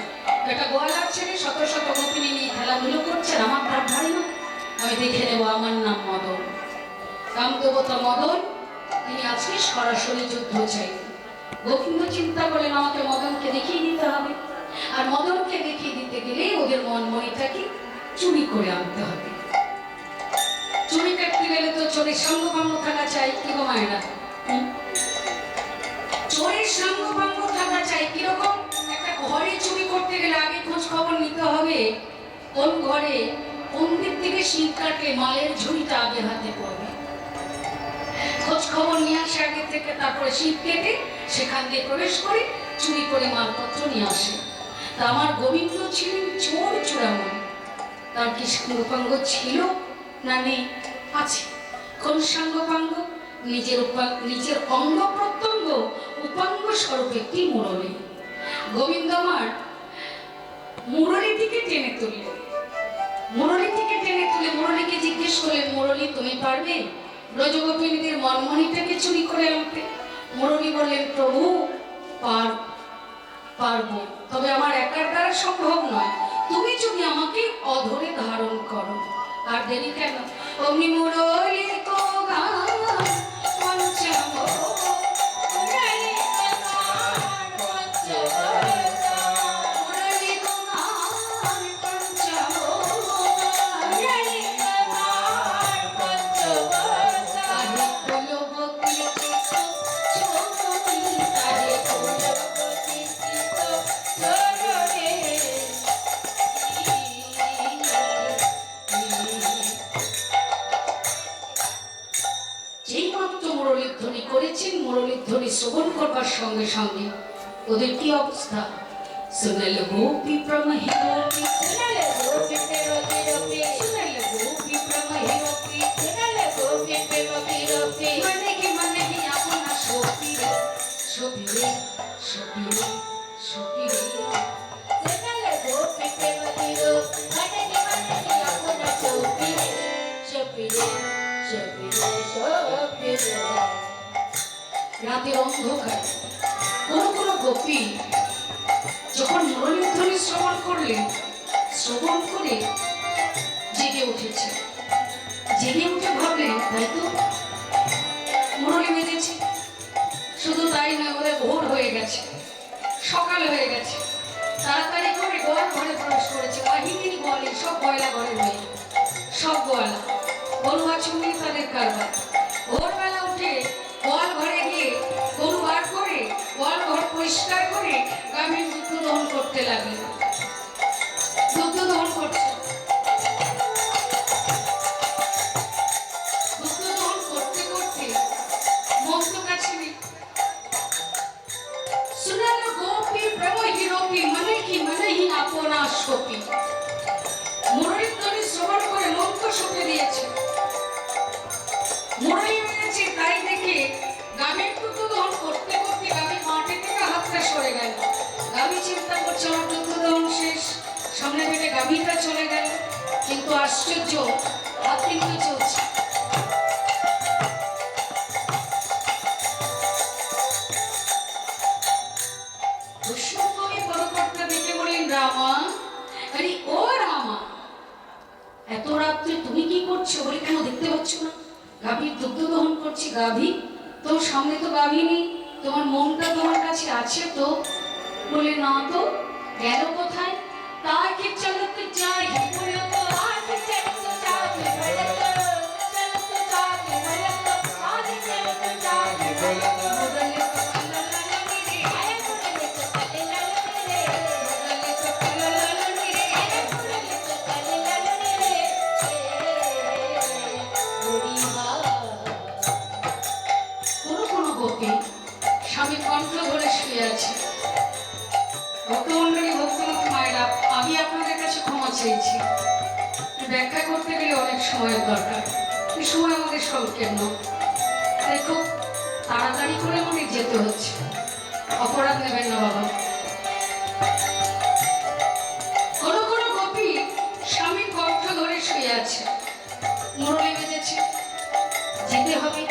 এটা গোয়ালার ছেলে শত শত গোপিনী নিয়ে খেলাধুলো করছেন, আমার তার ধারে না। আমি দেখে নেবো, আমার নাম মদন, কামদেবতা মদন, তিনি আজকে সরাসরি যুদ্ধ চাই। গোবিন্দ চিন্তা করলেন আমাকে মদনকে দেখিয়ে দিতে হবে, আর মদনকে দেখিয়ে দিতে গেলে ওদের মন মনিটাকে চুরি করে আনতে হবে। চুরি কাটতে গেলে তো চোরের সঙ্গ ভঙ্গ থাকা চাই, কি গো মায়েরা? চোরের সঙ্গ ভঙ্গ থাকা চাই। কিরকম? একটা ঘরে চুরি করতে গেলে আগে খোঁজ খবর নিতে হবে কোন ঘরে কোন দিক থেকে শিব কাটলে মালের ঝুড়িটা আগে হাতে পড়বে। খোঁজ খবর নিয়ে আসে আগে থেকে, তারপরে শিব কেটে সেখান দিয়ে প্রবেশ করে চুরি করে মালপত্র নিয়ে আসে। তা আমার গোবিন্দ ছিলেন চোর চূড়ামণি। তার কি সাঙ্গপাঙ্গ ছিল না নেই? আছে। কোন সাঙ্গপাঙ্গ? নিজের অঙ্গ প্রত্যঙ্গ উপাঙ্গ স্বরূপ একটি মুরলী। গোবিন্দ আমার মুরলীটিকে টেনে তুললেন। মুরলীটিকে টেনে তুলে মুরলীকে জিজ্ঞেস করলেন, মুরলী তুমি পারবে ব্রজগোপিনীদের মনমণিটাকে চুরি করে আনতে? মুরলী বললেন, প্রভু পারবো, তবে আমার একার দ্বারা সম্ভব নয়, তুমি যদি আমাকে অধরে ধারণ করো। আর দেরি কেন? অমনি মুরলী কো গান পঞ্চম মুরলীর ধ্বনি শ্রবণ করবার সঙ্গে সঙ্গে ওদের কি অবস্থা? সুনল গোপী প্রমহি গোপী, সুনল গোপী প্রমহি গোপী, সুনল গোপী প্রমহি গোপী, সুনল গোপী প্রমহি গোপী, মনে কি আপনা শোপিরে শোপিরে শোপিরে শোপিরে, সুনল গোপী প্রমহি গোপী, মনে কি আপনা শোপিরে শোপিরে শোপিরে শোপিরে। রাতের অন্ধকার কোন গোপী যখন মুরলীর ধ্বনি শ্রবণ করলেন, শ্রবণ করে জেগে উঠেছে। জেগে উঠে ভাবলেন, তাই তো মুরলী বেজেছে। শুধু তাই নয়, ওদের ভোর হয়ে গেছে, সকাল হয়ে গেছে। তাড়াতাড়ি করে গোয়াল ঘরে প্রবেশ করেছে। বাহিনীর গোয়ালে সব গয়লা ঘরে হয়ে, সব গোয়ালা গরু বাছুর নিয়ে তাদের কারবার। ভোরবেলা উঠে গোয়াল ঘরে গিয়ে গরু বার করে গোয়াল ঘর পরিষ্কার করে গাভীর দুধ দহন করতে লাগলেন। দুধ দহন করছে, দুধ দহন করতে করতে মন্ত্র কাছে সুনাল গোপী প্রমহি গোপী, মনে কি মনেহি আপনা শোপি। মুরলীর ধ্বনি শ্রবণ করে মন্ত্র সঁপে দিয়েছে। মুরলী বেজেছে তাই দেখে গাভীর দুধ দহন করতে করতে গাভীর মাঠে থেকে হাতটা সরে গেল। গাভী চিন্তা করছে আমার দুধ দহন শেষ, সামনে থেকে গাভীটা চলে গেল। কিন্তু আশ্চর্য, হাত কিন্তু চলছে। পদকর্তা দেখে বললেন, রামা, আরে ও রামা, এত রাত্রে তুমি কি করছো? বলে, কেন দেখতে পাচ্ছ না গাভীর দুগ্ধ দহন করছি? গাভী তোমার সামনে তো গাভী নেই, তোমার মনটা তোমার কাছে আছে তো? বলে, না তো। গেল কোথায়? তাকে চলতে যাই বলে তো, আকে চলতে যাই বলে তো, চলতে যাই বলে তো, আকে চলতে যাই বলে তো, বলে তো লালানি রে, আয় বলে তো লালানি রে, বলে তো লালানি রে, আয় বলে তো লালানি রে, হরিমা। কোন গোপী স্বামীর কণ্ঠ ধরে শুয়ে আছে। ভক্তমণ্ডলী, ভক্তমতী মায়েরা, আমি আপনাদের কাছে ক্ষমা চেয়েছি। ব্যাখ্যা করতে গেলে অনেক সময়ের দরকার, এই সময় আমাদের সংকীর্ণ, তাই খুব তাড়াতাড়ি করে আমাদের যেতে হচ্ছে। অপরাধ নেবেন না বাবা। কোন গোপী স্বামীর কণ্ঠ ধরে শুয়ে আছে। মুরলী বেজেছে, যেতে হবে,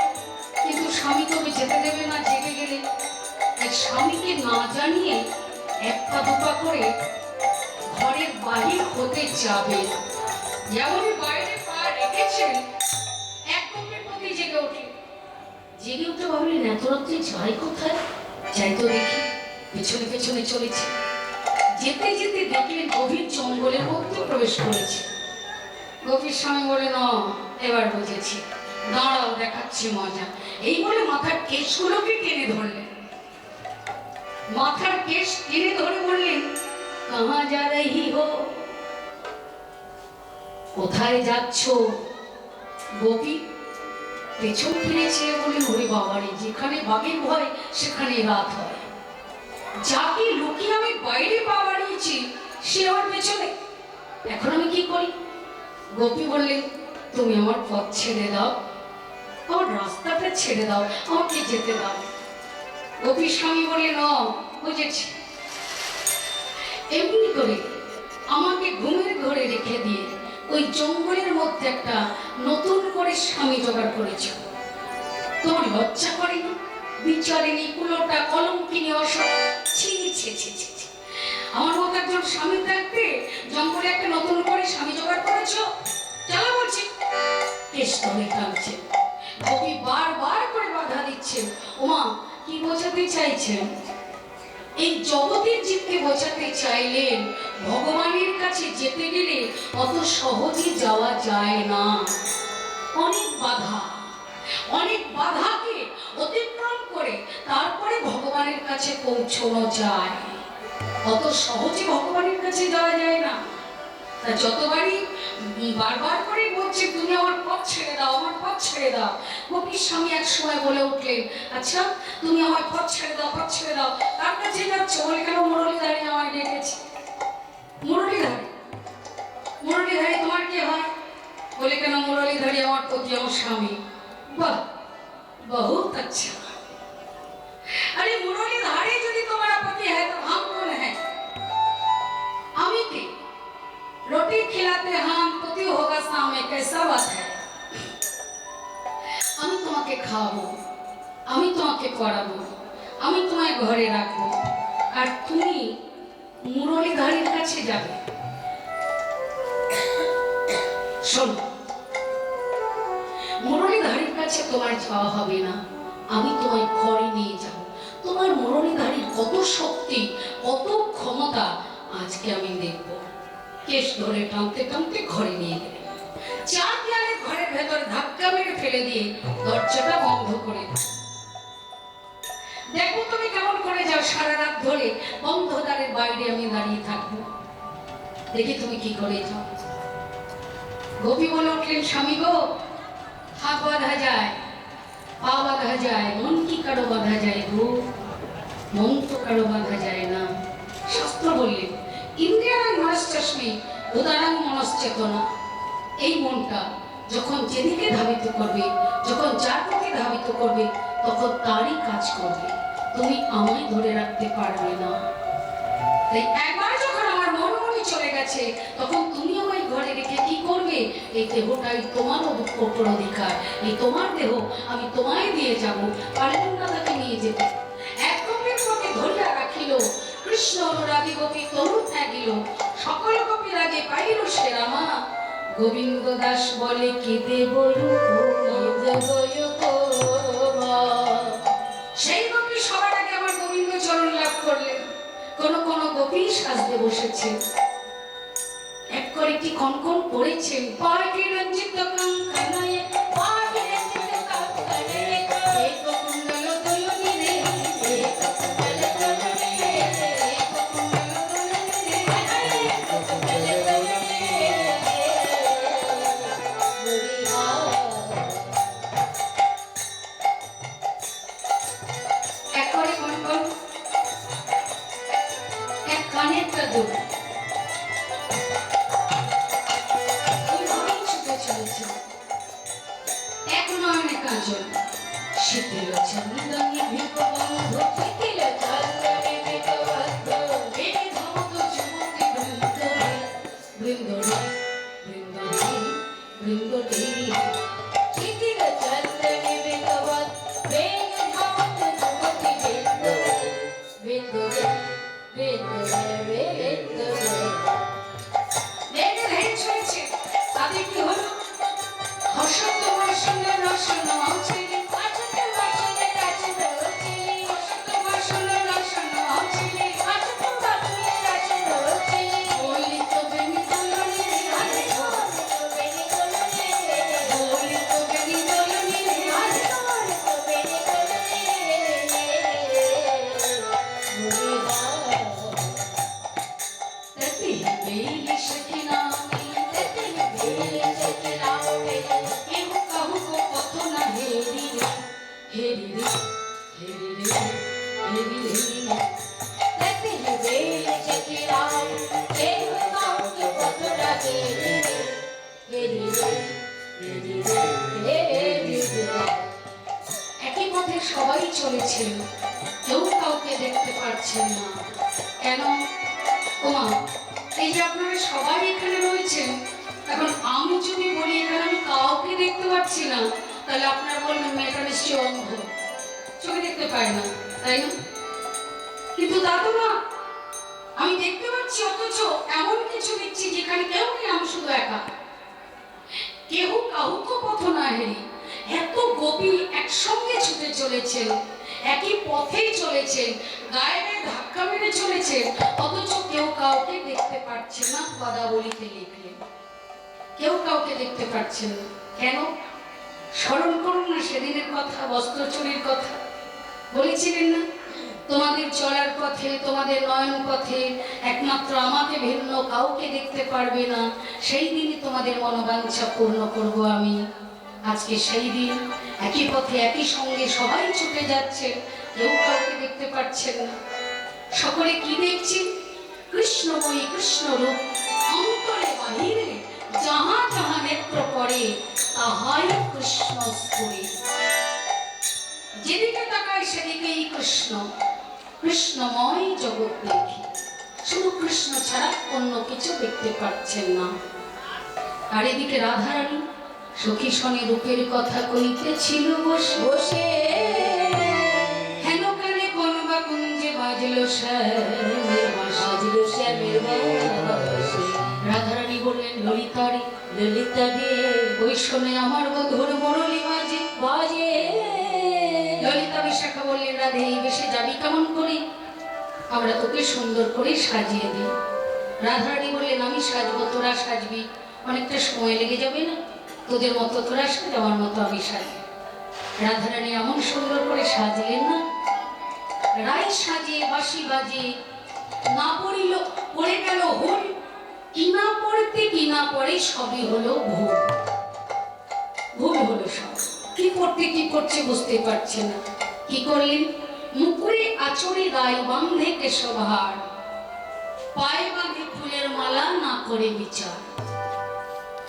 কিন্তু স্বামী তবে যেতে দেবে না। জেগে গেলে না জানিয়ে একটা দুপা করে ঘরের বাহির হতে যাবে। যেমনই বাইরে পা রেখেছেন এক গম্ভীর প্রতি জেগে ওঠে। জেগে উঠে ভাবলেন এত রাত্রে যাই কোথায়, যাই তো দেখি। পেছনে পেছনে চলেছে। যেতে যেতে দেখলেন গভীর জঙ্গলের মধ্যে প্রবেশ করেছে। গভীর স্বামী বলে না, এবার বুঝেছি, দাঁড়াও দেখাচ্ছি মজা। এই বলে মাথার কেশগুলোকে টেনে ধরলেন। মাথার কেশ টেনে ধরে বললেন, কাহা যা রহি হো, কোথায় যাচ্ছ? গোপী পেছন ফিরে চেয়ে বললেন, ওরে বাবারে, যেখানে বাঘের ভয় সেখানে রাত হয়। যাকে লুকিয়ে আমি বাইরে পা বাড়িয়েছি সে আমার পেছনে, এখন আমি কি করি? গোপী বললেন, তুমি আমার পথ ছেড়ে দাও, আমার রাস্তাটা ছেড়ে দাও, আমাকে যেতে দাও। গোপীর স্বামী বললেন, বুঝেছি। এমনি করে আমাকে ঘুমের ঘরে রেখে দিয়ে ওই জঙ্গলের মধ্যে একটা নতুন করে স্বামী জোগাড় করেছ। তোমার লজ্জা করেনি? বিচারিনি, কুলোটা, কলঙ্কিনী, অসৎ। ছি ছি ছি ছি ছি। আমার মতো একজন স্বামী থাকতে জঙ্গলে একটা নতুন করে স্বামী জোগাড় করেছ? চলো বলছি। কেশ ধরে টানছে। কবি বারবার করে বাধা দিচ্ছেন। ওমা, কি বোঝাতে চাইছেন? এই জগতের জীবকে বোঝাতে চাইলেন ভগবানের কাছে যেতে গেলে অত সহজে যাওয়া যায় না। অনেক বাধাকে অতিক্রম করে তারপরে ভগবানের কাছে পৌঁছানো যায়। অত সহজে ভগবানের কাছে যাওয়া যায় না। তা যতবারই বারবার করে বলছে, তুমি আমার পথ ছেড়ে দাও, আমার পথ ছেড়ে দাও। গোপীর স্বামী এক সময় বলে উঠলেন, আচ্ছা তুমি আমার পথ ছেড়ে দাও, পথ ছেড়ে দাও, কার কাছে যাচ্ছ? বলে, কেন মুরলীধারী আমায় ডেকেছে। মুরলীধারী তোমার কে হয়? বলে, কেন মুরলীধারী আমার পতি, আমার স্বামী। বাহ, বহুত আচ্ছা। अरे मुरलीधारी यदि तुम्हारा पति है तो हम कौन है? আমি কে? रोटी खिलाते हम, पति होगा सामने, कैसा बात है? আমি তোমাকে খাওয়াবো, আমি তোমাকে পড়াবো, আমি তোমায় ঘরে রাখবো, আর তুমি মুরলীধারীর কাছে যাবে। শোনো, মুরলীধারীর কাছে তোমার যাওয়া হবে না, আমি তোমায় ঘরে নিয়ে যাব। তোমার মুরলীধারীর কত শক্তি, কত ক্ষমতা আজকে আমি দেখব। কেশ ধরে টানতে টানতে ঘরে নিয়ে গেলেন। চার দেয়ালের ঘরের ভেতর ধাক্কা মেরে ফেলে দিয়ে দরজাটা বন্ধ করে দিল। দেখো তুমি কেমন করে যাও, সারা রাত ধরে বন্ধ দ্বারের বাইরে আমি দাঁড়িয়ে থাকবো, দেখি তুমি কি করে যাও। গোপী বলে উঠলেন, স্বামী গো, হাত বাঁধা যায়, পা বাঁধা যায়, মন কি কারো বাঁধা যায় গো? মন তো কারো বাঁধা যায় না। শাস্ত্র বললেন, ইন্দ্রিয়ানাং মনশ্চাস্মি উদারাং মনশ্চেতনা। এই মনটা যখন যেদিকে ধাবিত করবে, যখন যার প্রতি ধাবিত করবে, তখন তারই কাজ করবে, তুমি আমায় ধরে রাখতে পারবে না। তাই একবার যখন আমার মনমনি চলে গেছে, তখন তুমি আমায় ঘরে রেখে কি করবে? এই দেহটাই তোমার উপর অধিকার, এই তোমার দেহ আমি তোমায় দিয়ে যাব। পারলেন না তাকে নিয়ে যেতে। এক গোপীর পথে ধরিয়া রাখিল, কৃষ্ণ অনুরাগী গোপী তরু ত্যাগিল, সকল গোপীর আগে পাইল সে রামা। গোবিন্দ দাস বলে, কে দেব সেই গোপী সবার আগে আমার গোবিন্দ চরণ লাভ করলেন। কোন কোন গোপী সাজতে বসেছে, এক করে কি কনকন পড়েছেন, পাটি রঞ্জিত কাঙ্কানায়, পাটি রঞ্জিত কাঙ্কানায়, এক কুণ্ডল দলনি রে, এক কুণ্ডল দলনি রে, এক কুণ্ডল দলনি রে, এক কুণ্ডল দলনি রে। এক করে কনকন, এক কানেরটা দুল এক নয়নে কাজল, শীতল চন্দনে ভিকবন্ধ, শীতল চন্দনে ভিকবন্ধ, বেণী ধমত যুবতী বৃন্দ রে, বৃন্দ রে, বৃন্দ রে, বৃন্দ রে। শীতল চন্দনে ভিকবন্ধ, বেণী ধমত যুবতী বৃন্দ রে, বৃন্দ कहते हैं बेल चकिराए केह गाँव के पतरा के একই পথে সবাই চলেছেন, কেউ কাউকে দেখতে পাচ্ছেন না। কেন? ওমা, এই যে আপনারা সবাই এখানে রয়েছেন, এখন আমি যদি বলি এখানে আমি কাউকে দেখতে পাচ্ছি না, তাহলে আপনারা বলবেন মেয়েটা নিশ্চয়ই অন্ধ, চোখে দেখতে পায় না, তাই না? কিন্তু তা তো না, আমি দেখতে পাচ্ছি, অথচ এমন কিছু দেখছি যেখানে কেউ নেই, আমি শুধু একা। কেউ কাউকে পথ না হেরি এত গোপী একসঙ্গে ছুটে চলেছেন, একই পথেই চলেছেন, গায়ে গায়ে ধাক্কা মেরে চলেছেন, অথচ কেউ কাউকে দেখতে পাচ্ছে না। পদাবলিতে লিখলেন কেউ কাউকে দেখতে পাচ্ছেন না। কেন? স্মরণ করুন না সেদিনের কথা, বস্ত্র চুরির কথা বলেছিলেন না? তোমাদের চলার পথে, তোমাদের নয়ন পথে একমাত্র আমাকে ভিন্ন কাউকে দেখতে পারবে না, সেই দিনই তোমাদের মনোবাঞ্ছা পূর্ণ করব আমি। আজকে সেই দিন, একই পথে একই সঙ্গে সবাই ছুটে যাচ্ছে, কেউ কাউকে দেখতে পাচ্ছেন না। সকলে কি দেখছি? কৃষ্ণময়ী কৃষ্ণরূপ, অন্তরে বাহিরে যাহা যাহা নেত্র পড়ে তাহাই কৃষ্ণ স্ফুরে। যেদিকে তাকায় সেদিকেই কৃষ্ণ, কৃষ্ণময় জগৎ দেখি, শুধু কৃষ্ণ ছাড়া অন্য কিছু দেখতে পাচ্ছেন না। আর এদিকে রাধারানী সখী সনে রূপের কথা কইতেছিল বসে বসে, হেন কানে কোন বা কুঞ্জে বাজলো শ্যামের বাঁশি। রাধারানী বললেন ললিতারে ললিতারে, ওই শোনে আমার বধুর মুরলি বাজে বাজে। ললিতা বিশাখা বললেন রাধে, এই বেশে যাবি কেমন করে? আমরা তোকে সুন্দর করে সাজিয়ে দিই। রাধারানী বললেন আমি সাজবো, তোরা সাজবি, অনেকটা সময় লেগে যাবে না? তোদের মতো তোরা সাজ, আমার মতো আমি সাজি। রাধারানী এমন সুন্দর করে সাজলেন না, রাই সাজে বাঁশি বাজে, না পড়িল পড়ে গেল হুল, কি না পড়তে কি না পড়ে সবই হলো ভুল। ভুল হলো সব, কি করতে কি করছে বুঝতে পারছে না। কি করলেন? মুকুরে আচরে রাই বাঁধে কেশবহার, পায়ে বাঁধে ফুলের মালা, না করে বিচার।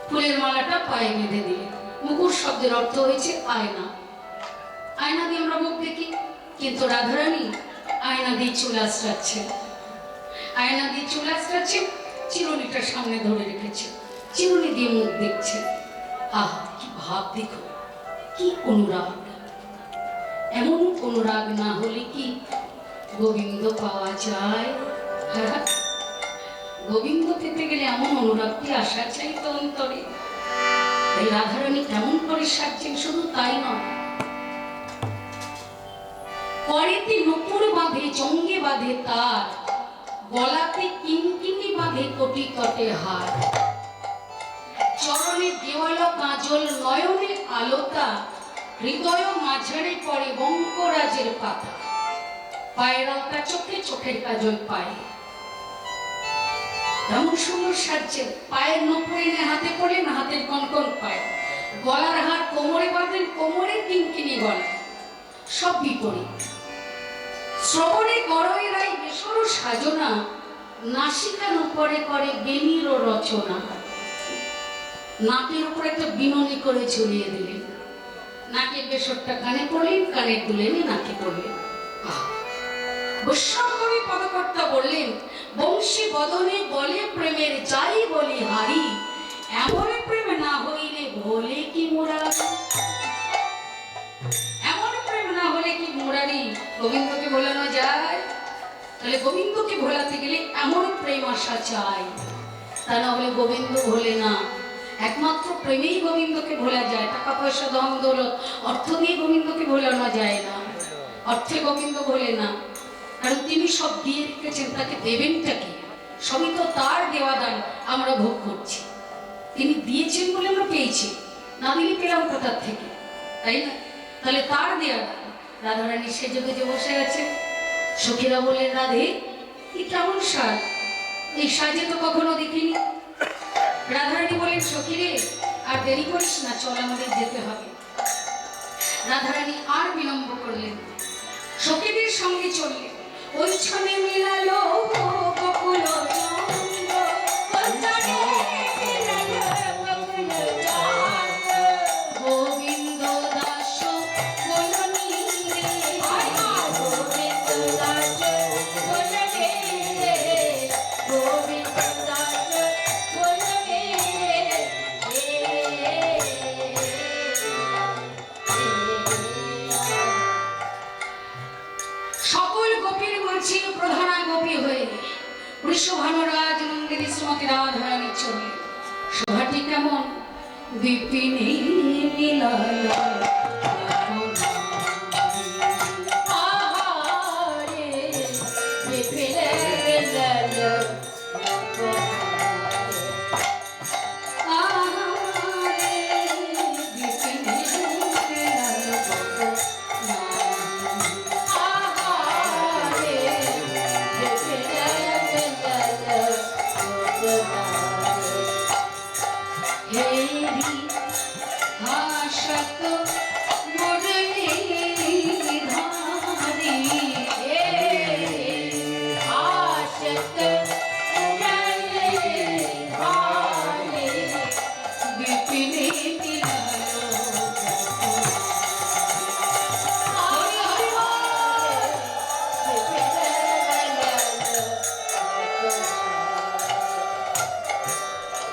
ফুলের মালাটা পায়ে বেঁধে দিলেন। মুকুর শব্দের অর্থ হয়েছে আয়না। আয়না দিয়ে আমরা মুখ দেখি, কিন্তু রাধারানী আয়না দিয়ে চুল আঁচড়াচ্ছেন। আয়না দিয়ে চুল আঁচড়াচ্ছেন, চিরুনিটা সামনে ধরে রেখেছে, চিরুনি দিয়ে মুখ দেখছে। আহ, কি ভাব দেখো, কি অনুরাগ! এমন অনুরাগ না হলে কি গোবিন্দ পাওয়া যায়? হ্যাঁ, গোবিন্দ পেতে গেলে এমন অনুরাগটি আসা চাই তো অন্তরে। এই রাধারানী কেমন করে সাজছেন, শুধু তাই নয়, করেতে নুপুর বাঁধে, চঙ্গে বাঁধে তার, গলাতে কিনকিনি বাঁধে কোটি তটে হার, চরণে দেওয়াল কাজল, নয়নে আলোতা, হৃদয় মাঝারে পড়ে বঙ্করাজের পাতা, পায়ের আলতা চোখে, চোখের কাজল পায়ে। এমন সুন্দর সাজছে, পায়ের নপুর এনে হাতে পড়লেন, হাতের কনকন পায়ে, গলার হার কোমরে বাঁধেন, কোমরে কিনকিনি গলায়, সব বিপরীত। শ্রবণে গড়ই রাই বেসর সাজনা, নাসিকার উপরে করে বেনির রচনা। নাকের উপরে একটা বিননি করে ঝুলিয়ে দিলেন, নাকের বেসরটা কানে পড়লেন, কানের দুলেনে নাকে পড়লেন। বৈষ্ণবী পদকর্তা বললেন, বংশী বদনে বলে প্রেমের যাই বলি হারি, এমন প্রেম না হইলে বলে কি মুরারি। এমন প্রেম না হলে কি মুরারি? গোবিন্দকে ভোলানো যায়? তাহলে গোবিন্দকে ভোলাতে গেলে এমন প্রেম আসা চাই, তা না হলে গোবিন্দ ভোলে না। একমাত্র প্রেমেই গোবিন্দকে ভোলা যায়। টাকা পয়সা ধন দৌলত অর্থ দিয়ে গোবিন্দকে ভোলানো যায় না, অর্থে গোবিন্দ ভোলে না, কারণ তিনি সব দিয়ে রেখেছেন, তাকে দেবেনটা কি? সবই তো তার দেওয়া দান, আমরা ভোগ করছি। তিনি দিয়েছেন বলে আমরা পেয়েছি, না দিলে পেলাম কোথার থেকে, তাই না? তাহলে তার দেওয়া দান। রাধারানী সেজে গুজে বসে আছে, সখীরা বললেন রাধে কি কেমন সাজ, এই সাজে তো কখনো দেখিনি। রাধারানী বলেন সখী রে আর দেরি করিস না, চল আমাদের যেতে হবে। রাধারানী আর বিলম্ব করলেন, সখীদের সঙ্গে চললে ওই ছনে মিলালো বকুল চন্দ্র, বচনে মিলালো বকুল চন্দ্র। গোবিন্দ দাস বলনি রে, গোবিন্দ দাস বলনে রে, গোবিন্দ দাস বলনে সকল গোপীর মাঝে প্রধানা গোপী হয়ে বৃষভানুরাজ নন্দিনী শ্রীমতী রাধারানী চললেন। সভাটি কেমন? বিপিনে মিলালা আহারে বিপিনে মিলালো আহারে বিপিনে মিলালো আহারে বিপিনে মিলালো হেরি হাসত মুরলি ধারি আশত মুরলি ধারে বিপিনে মিলালো হরি হরি বিপিনে মিলালো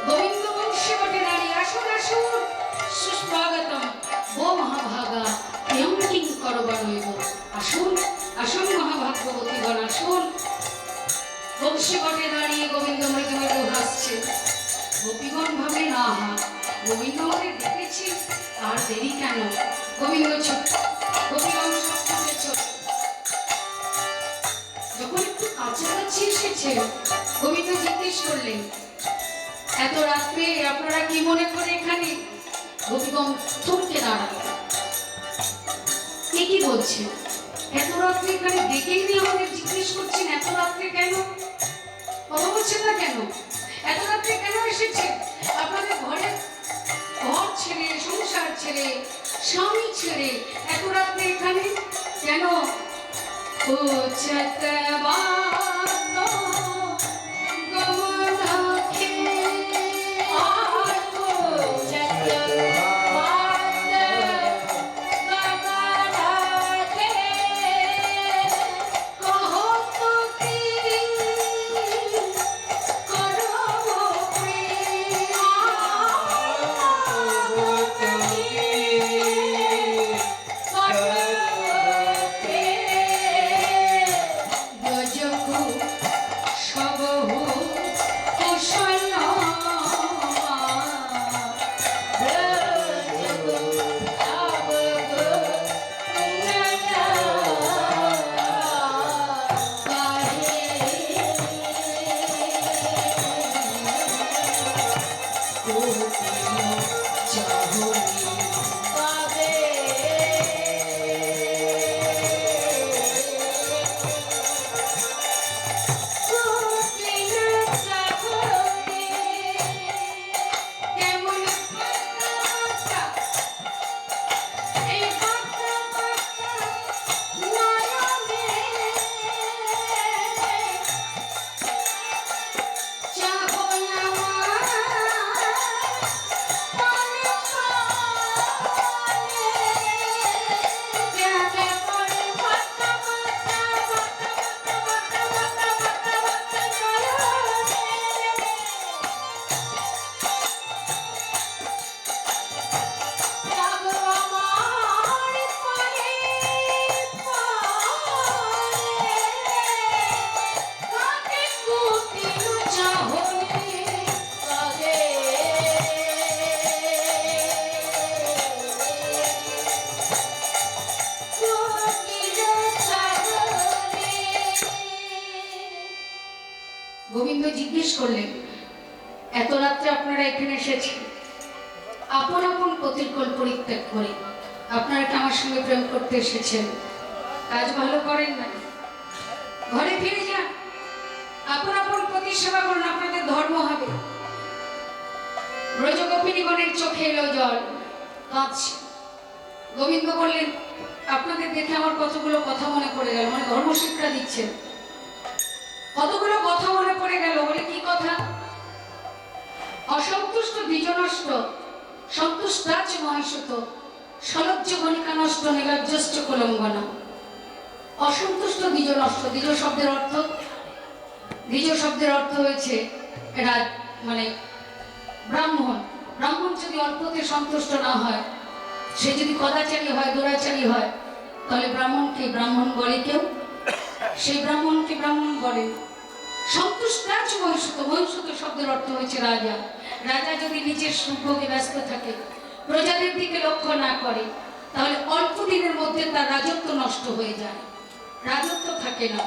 গোবিন্দ বংশী বটে নারী আসুন আসুন সুস্বাগতম ও মহাভাগা এম কিং করবানৈব। আসুন আসুন মহাভাগ্যবতীগণ আসুন। বংশী বটে দাঁড়িয়ে গোবিন্দ মৃদু মৃদু হাসছে। গোপীগণ ভাবে না গোবিন্দ আমাদের ডেকেছে, আর দেরি কেন? গোবিন্দ ছোট গোপীগণ সবচেয়ে ছোট। যখন একটু কাছাকাছি এসেছে গোবিন্দ জিজ্ঞেস করলেন, এত রাত্রে আপনারা কি মনে করে এখানে? গোপীগণ থমকে দাঁড়ালেন। কে কি বলছে? এত রাত্রে এখানে ডেকেই নিয়ে আমাদের জিজ্ঞেস করছেন এত রাত্রে কেন? কথা বলছেন না কেন? এত রাত্রে কেন এসেছে? আপনাদের ঘরে ঘর ছেড়ে সংসার ছেড়ে স্বামী ছেড়ে এত রাত্রে এখানে কেন? ও চতবানো গমনাখে আহো চতবাদ গমনাখে কহো তো কি করব প্রিয়া গজকু সবহু কুশল কেমন পাতা এই পাতা পাতা নয়নে চাহো আমার মনে প্রাণে করে পাতা পাতা পাতা পাতা পাতা পাতা নয়নে জাগো আমার পায়ে পায়ে কাকে কুটির চাহনে কাগে কুটির চাহনে গোবিন্দ জিজ্ঞেস করলেন, এত রাত্রে আপনারা এখানে এসেছেন আপন আপন প্রতিকূল পরিত্যাগ করে, আপনারা কি আমার সঙ্গে প্রেম করতে এসেছেন? কাজ ভালো করেন না, ঘরে ফিরে যান, আপন আপন প্রতি সেবা করুন, আপনাদের ধর্ম হবে। ব্রজগোপিনীগণের চোখে এলো জল, কাঁদছে। গোবিন্দ বললেন, আপনাদের দেখে আমার কতগুলো কথা মনে পড়ে গেল, মানে ধর্মশিক্ষা দিচ্ছেন, কতগুলো কথা মনে পড়ে গেল। বলে কি কথা? অসন্তুষ্ট দ্বিজনষ্ট সন্তুষ্টাচ মহেশ্বত সলজ্জ গণিকা নষ্ট নিলজ্জস্য কুলঙ্গনা। অসন্তুষ্ট দ্বিজনষ্ট, দ্বিজ শব্দের অর্থ, দ্বিজ শব্দের অর্থ হয়েছে মানে ব্রাহ্মণ। ব্রাহ্মণ যদি অল্পতে সন্তুষ্ট না হয়, সে যদি কদাচারী হয়, দুরাচারী হয়, তাহলে ব্রাহ্মণকে ব্রাহ্মণ বলে কেউ? সেই ব্রাহ্মণকে ব্রাহ্মণ বলে না। সন্তুষ্টাচ মহিষুত, মহিষুত শব্দের অর্থ হয়েছে রাজা। রাজা যদি নিজের সুখভোগে ব্যস্ত থাকে, প্রজাদের দিকে লক্ষ্য না করে, তাহলে অল্প দিনের মধ্যে তার রাজত্ব নষ্ট হয়ে যায়, রাজত্ব থাকে না।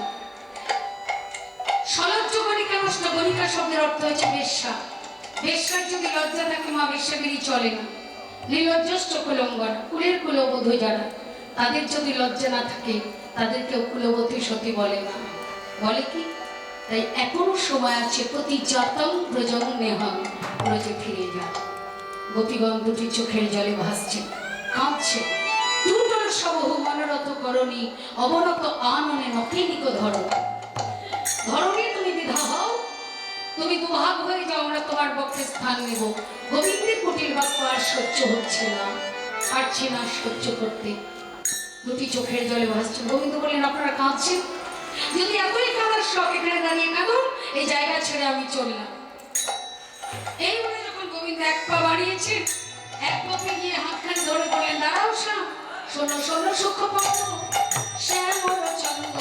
সলজ্জ গণিকা নষ্ট, গণিকা শব্দের অর্থ হচ্ছে বেশ্যা। বেশ্যার যদি লজ্জা থাকে, মা বেশ্যাগিরি চলে না। নির্লজ্জস্য কুলঙ্গনা, কুলের কুলবধূ যারা, তাদের যদি লজ্জা না থাকে, তাদেরকেও কুলবতী সতী বলে না। বলে কি? তাই এখনো সময় আছে, প্রতি জাতং ব্রজং নেহং, ব্রজে ফিরে যা। গোপীগণ দুটি চোখের জলে ভাসছে, কাঁদছে। দুটোর সবহু মনোরথ করণী, অবনত আননে নকেনিক ধরো। ধরণী তুমি দ্বিধা হও, তুমি দুভাগ হয়ে যাও, আমরা তোমার পক্ষে স্থান নেব। গোবিন্দের কুটির বাক্য আর সহ্য হচ্ছে না, পারছি না সহ্য করতে। দুটি চোখের জলে ভাসছে। গোবিন্দ বললেন, আপনারা কাঁদছেন? যদি এতই কাঁদার শখ, এখানে দাঁড়িয়ে কাঁদুন, এই জায়গা ছেড়ে আমি চললাম। এই বলে যখন গোবিন্দ এক পা বাড়িয়েছে, এক পথে গিয়ে হাতখানি ধরে বললেন, দাঁড়াও শ্যাম, শোনো শোনো সুখ পাব শ্যামল চন্দ্র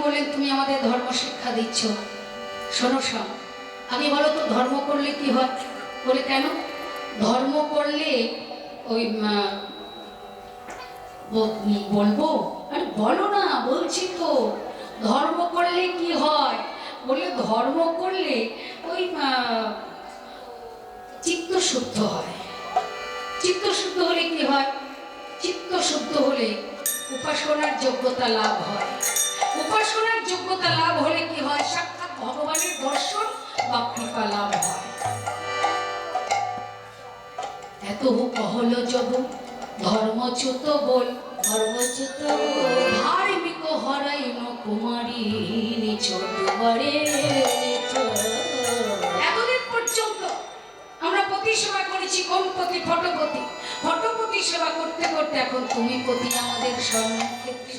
বলেন, তুমি আমাদের ধর্ম শিক্ষা দিচ্ছ। শোনো শ্যাম, আমি বলো তো ধর্ম করলে কি হয়? বলে কেন? ধর্ম করলে ওই বলবো? আরে বলো না, বলছি তো। ধর্ম করলে কি হয়? বলে ধর্ম করলে ওই চিত্ত শুদ্ধ হয়। চিত্ত শুদ্ধ হলে কি হয়? চিত্ত শুদ্ধ হলে উপাসনার যোগ্যতা লাভ হয়। উপাসনার যোগ্যতা লাভ হলে কি হয়? সাক্ষাৎ ভগবানের দর্শন বা কৃপা লাভ হয়। এত কহল জব ধর্মচ্যুত বল, ধর্মচ্যুত ধার্মিক হরাইন কুমারী নিচ দুবারে। এতদিন পর্যন্ত আমরা পতি সেবা করেছি। কোন পতি? ফটপতি। ফটপতি সেবা করতে করতে এখন তুমি পতি আমাদের সর্বক্ষেত্রে।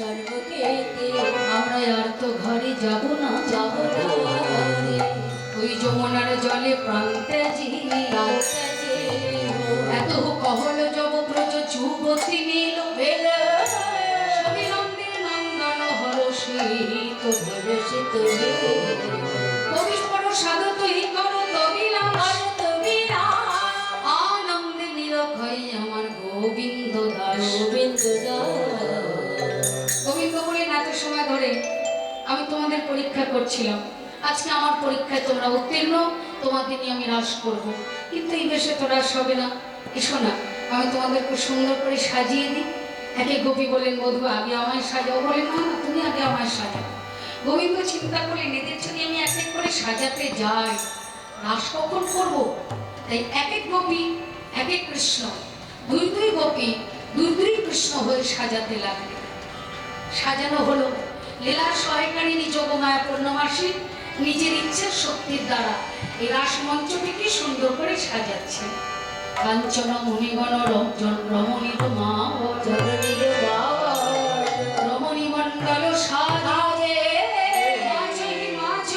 আমরা আর তো ঘরে যাব না, যাব না। ওই যমুনার জলে প্রান্তে এত কহল জব ব্রজ যুবতী নীল নন্দির নন্দন হরষিত ভরষিত কবি পর সাধু তুই কর আনন্দে নিরক্ষয় আমার গোবিন্দ দাস। গোবিন্দ গোবিন্দ বলে, নাচের সময় ধরে আমি তোমাদের পরীক্ষা করছিলাম। আজকে আমার পরীক্ষায় তোমরা উত্তীর্ণ, তোমাদের নিয়ে আমি রাস করব। কিন্তু এই বেশে তো রাস হবে না। এসো না, আমি তোমাদেরকে সুন্দর করে সাজিয়ে দিই। একে গোপী বলেন, বধূ আগে আমায় সাজাও। বলেন, না না, তুমি আগে আমায় সাজাও। গোবিন্দ চিন্তা করলেন, এদের যদি আমি এক এক করে সাজাতে যাই, রাস কখন করব? তাই এক এক গোপী এক এক কৃষ্ণ, দুই দুই গোপী দুই দুই কৃষ্ণ হয়ে সাজাতে লাগলেন। সাজানো হলো। লীলার সহায়কারিণী যোগমায়া পূর্ণমাসী নিজের ইচ্ছার শক্তির দ্বারা এই রাসমঞ্চটিকে সুন্দর করে সাজাচ্ছে। কাঞ্চন মুনিগণ রমণীর মা রমণী মণ্ডল সাজায়ে মাঝ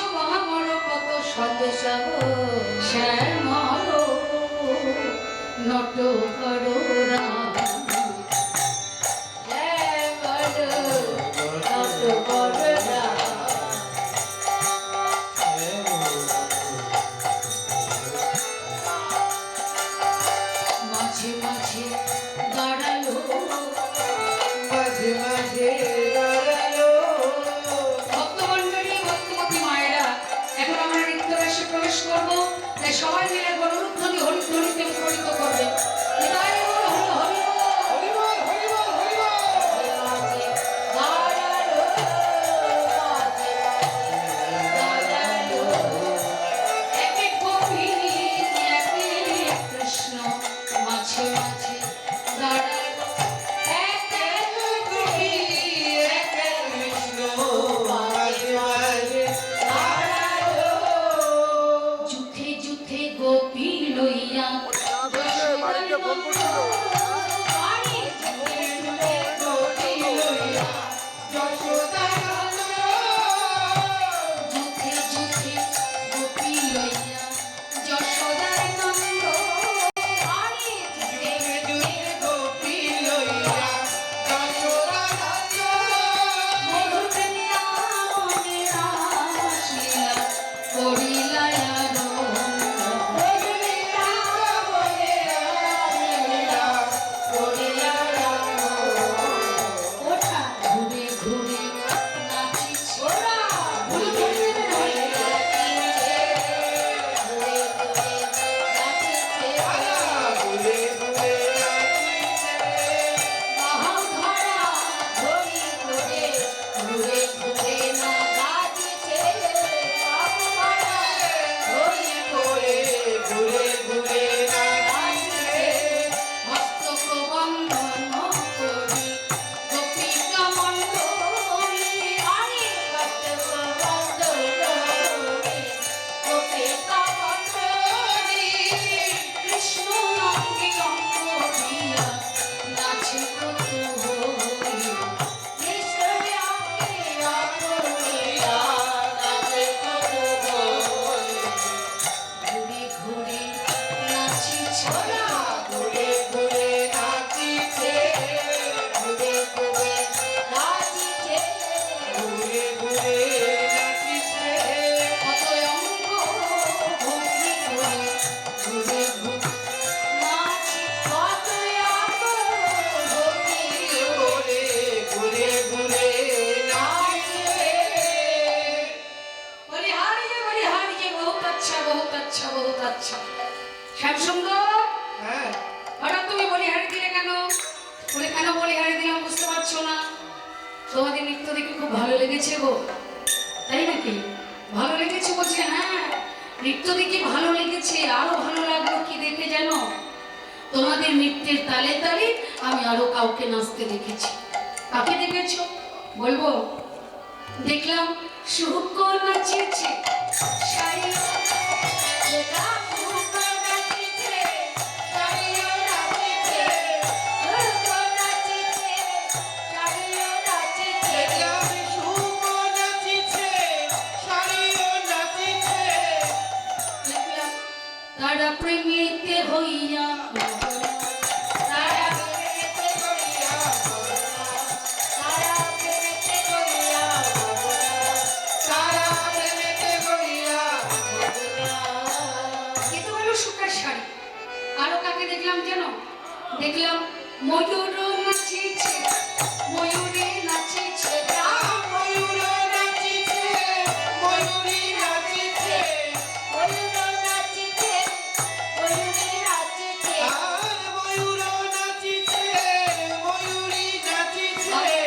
গোপী লইয়া বাড়িতে ফোন করছিল বাড়ি ঝুলে ঝুলে গোপী লইয়া যুথে যুথে গোপী লইয়া যশোদার নন্দ বাড়ি ঝুলে ঝুলে গোপী লইয়া মধুর বৃন্দাবনে রাসলীলা করিলা ওঠা ঘুরে ঘুরে নাচিছে ওরা ঘুরে ঘুরে নাচিছে ঘুরে ঘুরে নাচিছে মহাধরা ঘড়ি করে ঘুরে ঘুরে নাচিছে মহাধরা ঘড়ি করে নাচিছে মস্তক বন্ধন করে গোপিকা মণ্ডলী আরে মস্তক বন্ধন করে গোপিকা মণ্ডলী কৃষ্ণ অঙ্গে অঙ্গ দিয়া নাচে কৌতূহলী কৃষ্ণ অঙ্গে অঙ্গ দিয়া নাচে কৌতূহলী ঘুরে ঘুরে নাচিছে ঘুরে ঘুরে নাচিছে ঘুরে ঘুরে নাচিছে কত অঙ্গ ভঙ্গি করে ঘুরে ঘুরে নাচি কত অঙ্গ ভঙ্গি করে নাচিছে বলিহারিয়ে বহুত আচ্ছা বহুত আচ্ছা বহুত আচ্ছা শ্যামসুন্দর হ্যাঁ হঠাৎ তুমি বলিহারি দিলে কেন বলে কেন বলিহারি দিলাম বুঝতে পারছো না তোমাদের নৃত্য দেখে খুব ভালো লেগেছে গো তাই নাকি ভালো লেগেছে বলছে হ্যাঁ নৃত্য দেখে ভালো লেগেছে আরো ভালো লাগলো কি দেখে জানো তোমাদের নৃত্যের তালে তালে আমি আরো কাউকে নাচতে দেখেছি কাকে দেখেছো বলবো দেখলাম শুক্র নাচিয়েছে শাড়ি তারা প্রেমিতে হইয়া তারা প্রেমিতে হইয়া তারা প্রেমিতে হইয়া কিন্তু হলো শুকার শাড়ি আরো কাকে দেখলাম জানো দেখলাম ময়ূর নাচিছে ময়ূরে নাচিছে ময়ূর নাচিছে ময়ূরে নাচিছে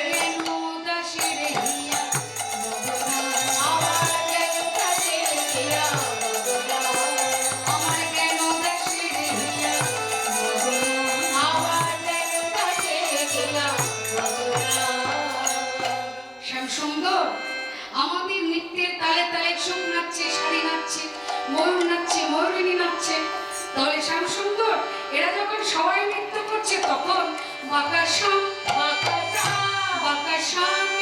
রেণু দাসের হিয়া আমার জ্ঞান দাসের হিয়া আমার জ্ঞান দাসের হিয়া আমার জ্ঞান দাসের হিয়া শ্যামসুন্দর আমাদের নৃত্যের তালে তালে সুখ নাচছে শাড়ি নাচছে ময়ূর নাচছে ময়ূরিনী নাচছে তাহলে শ্যামসুন্দর এরা যখন সবাই নৃত্য করছে তখন বাকাশাম বাকাশাম বাকাশাম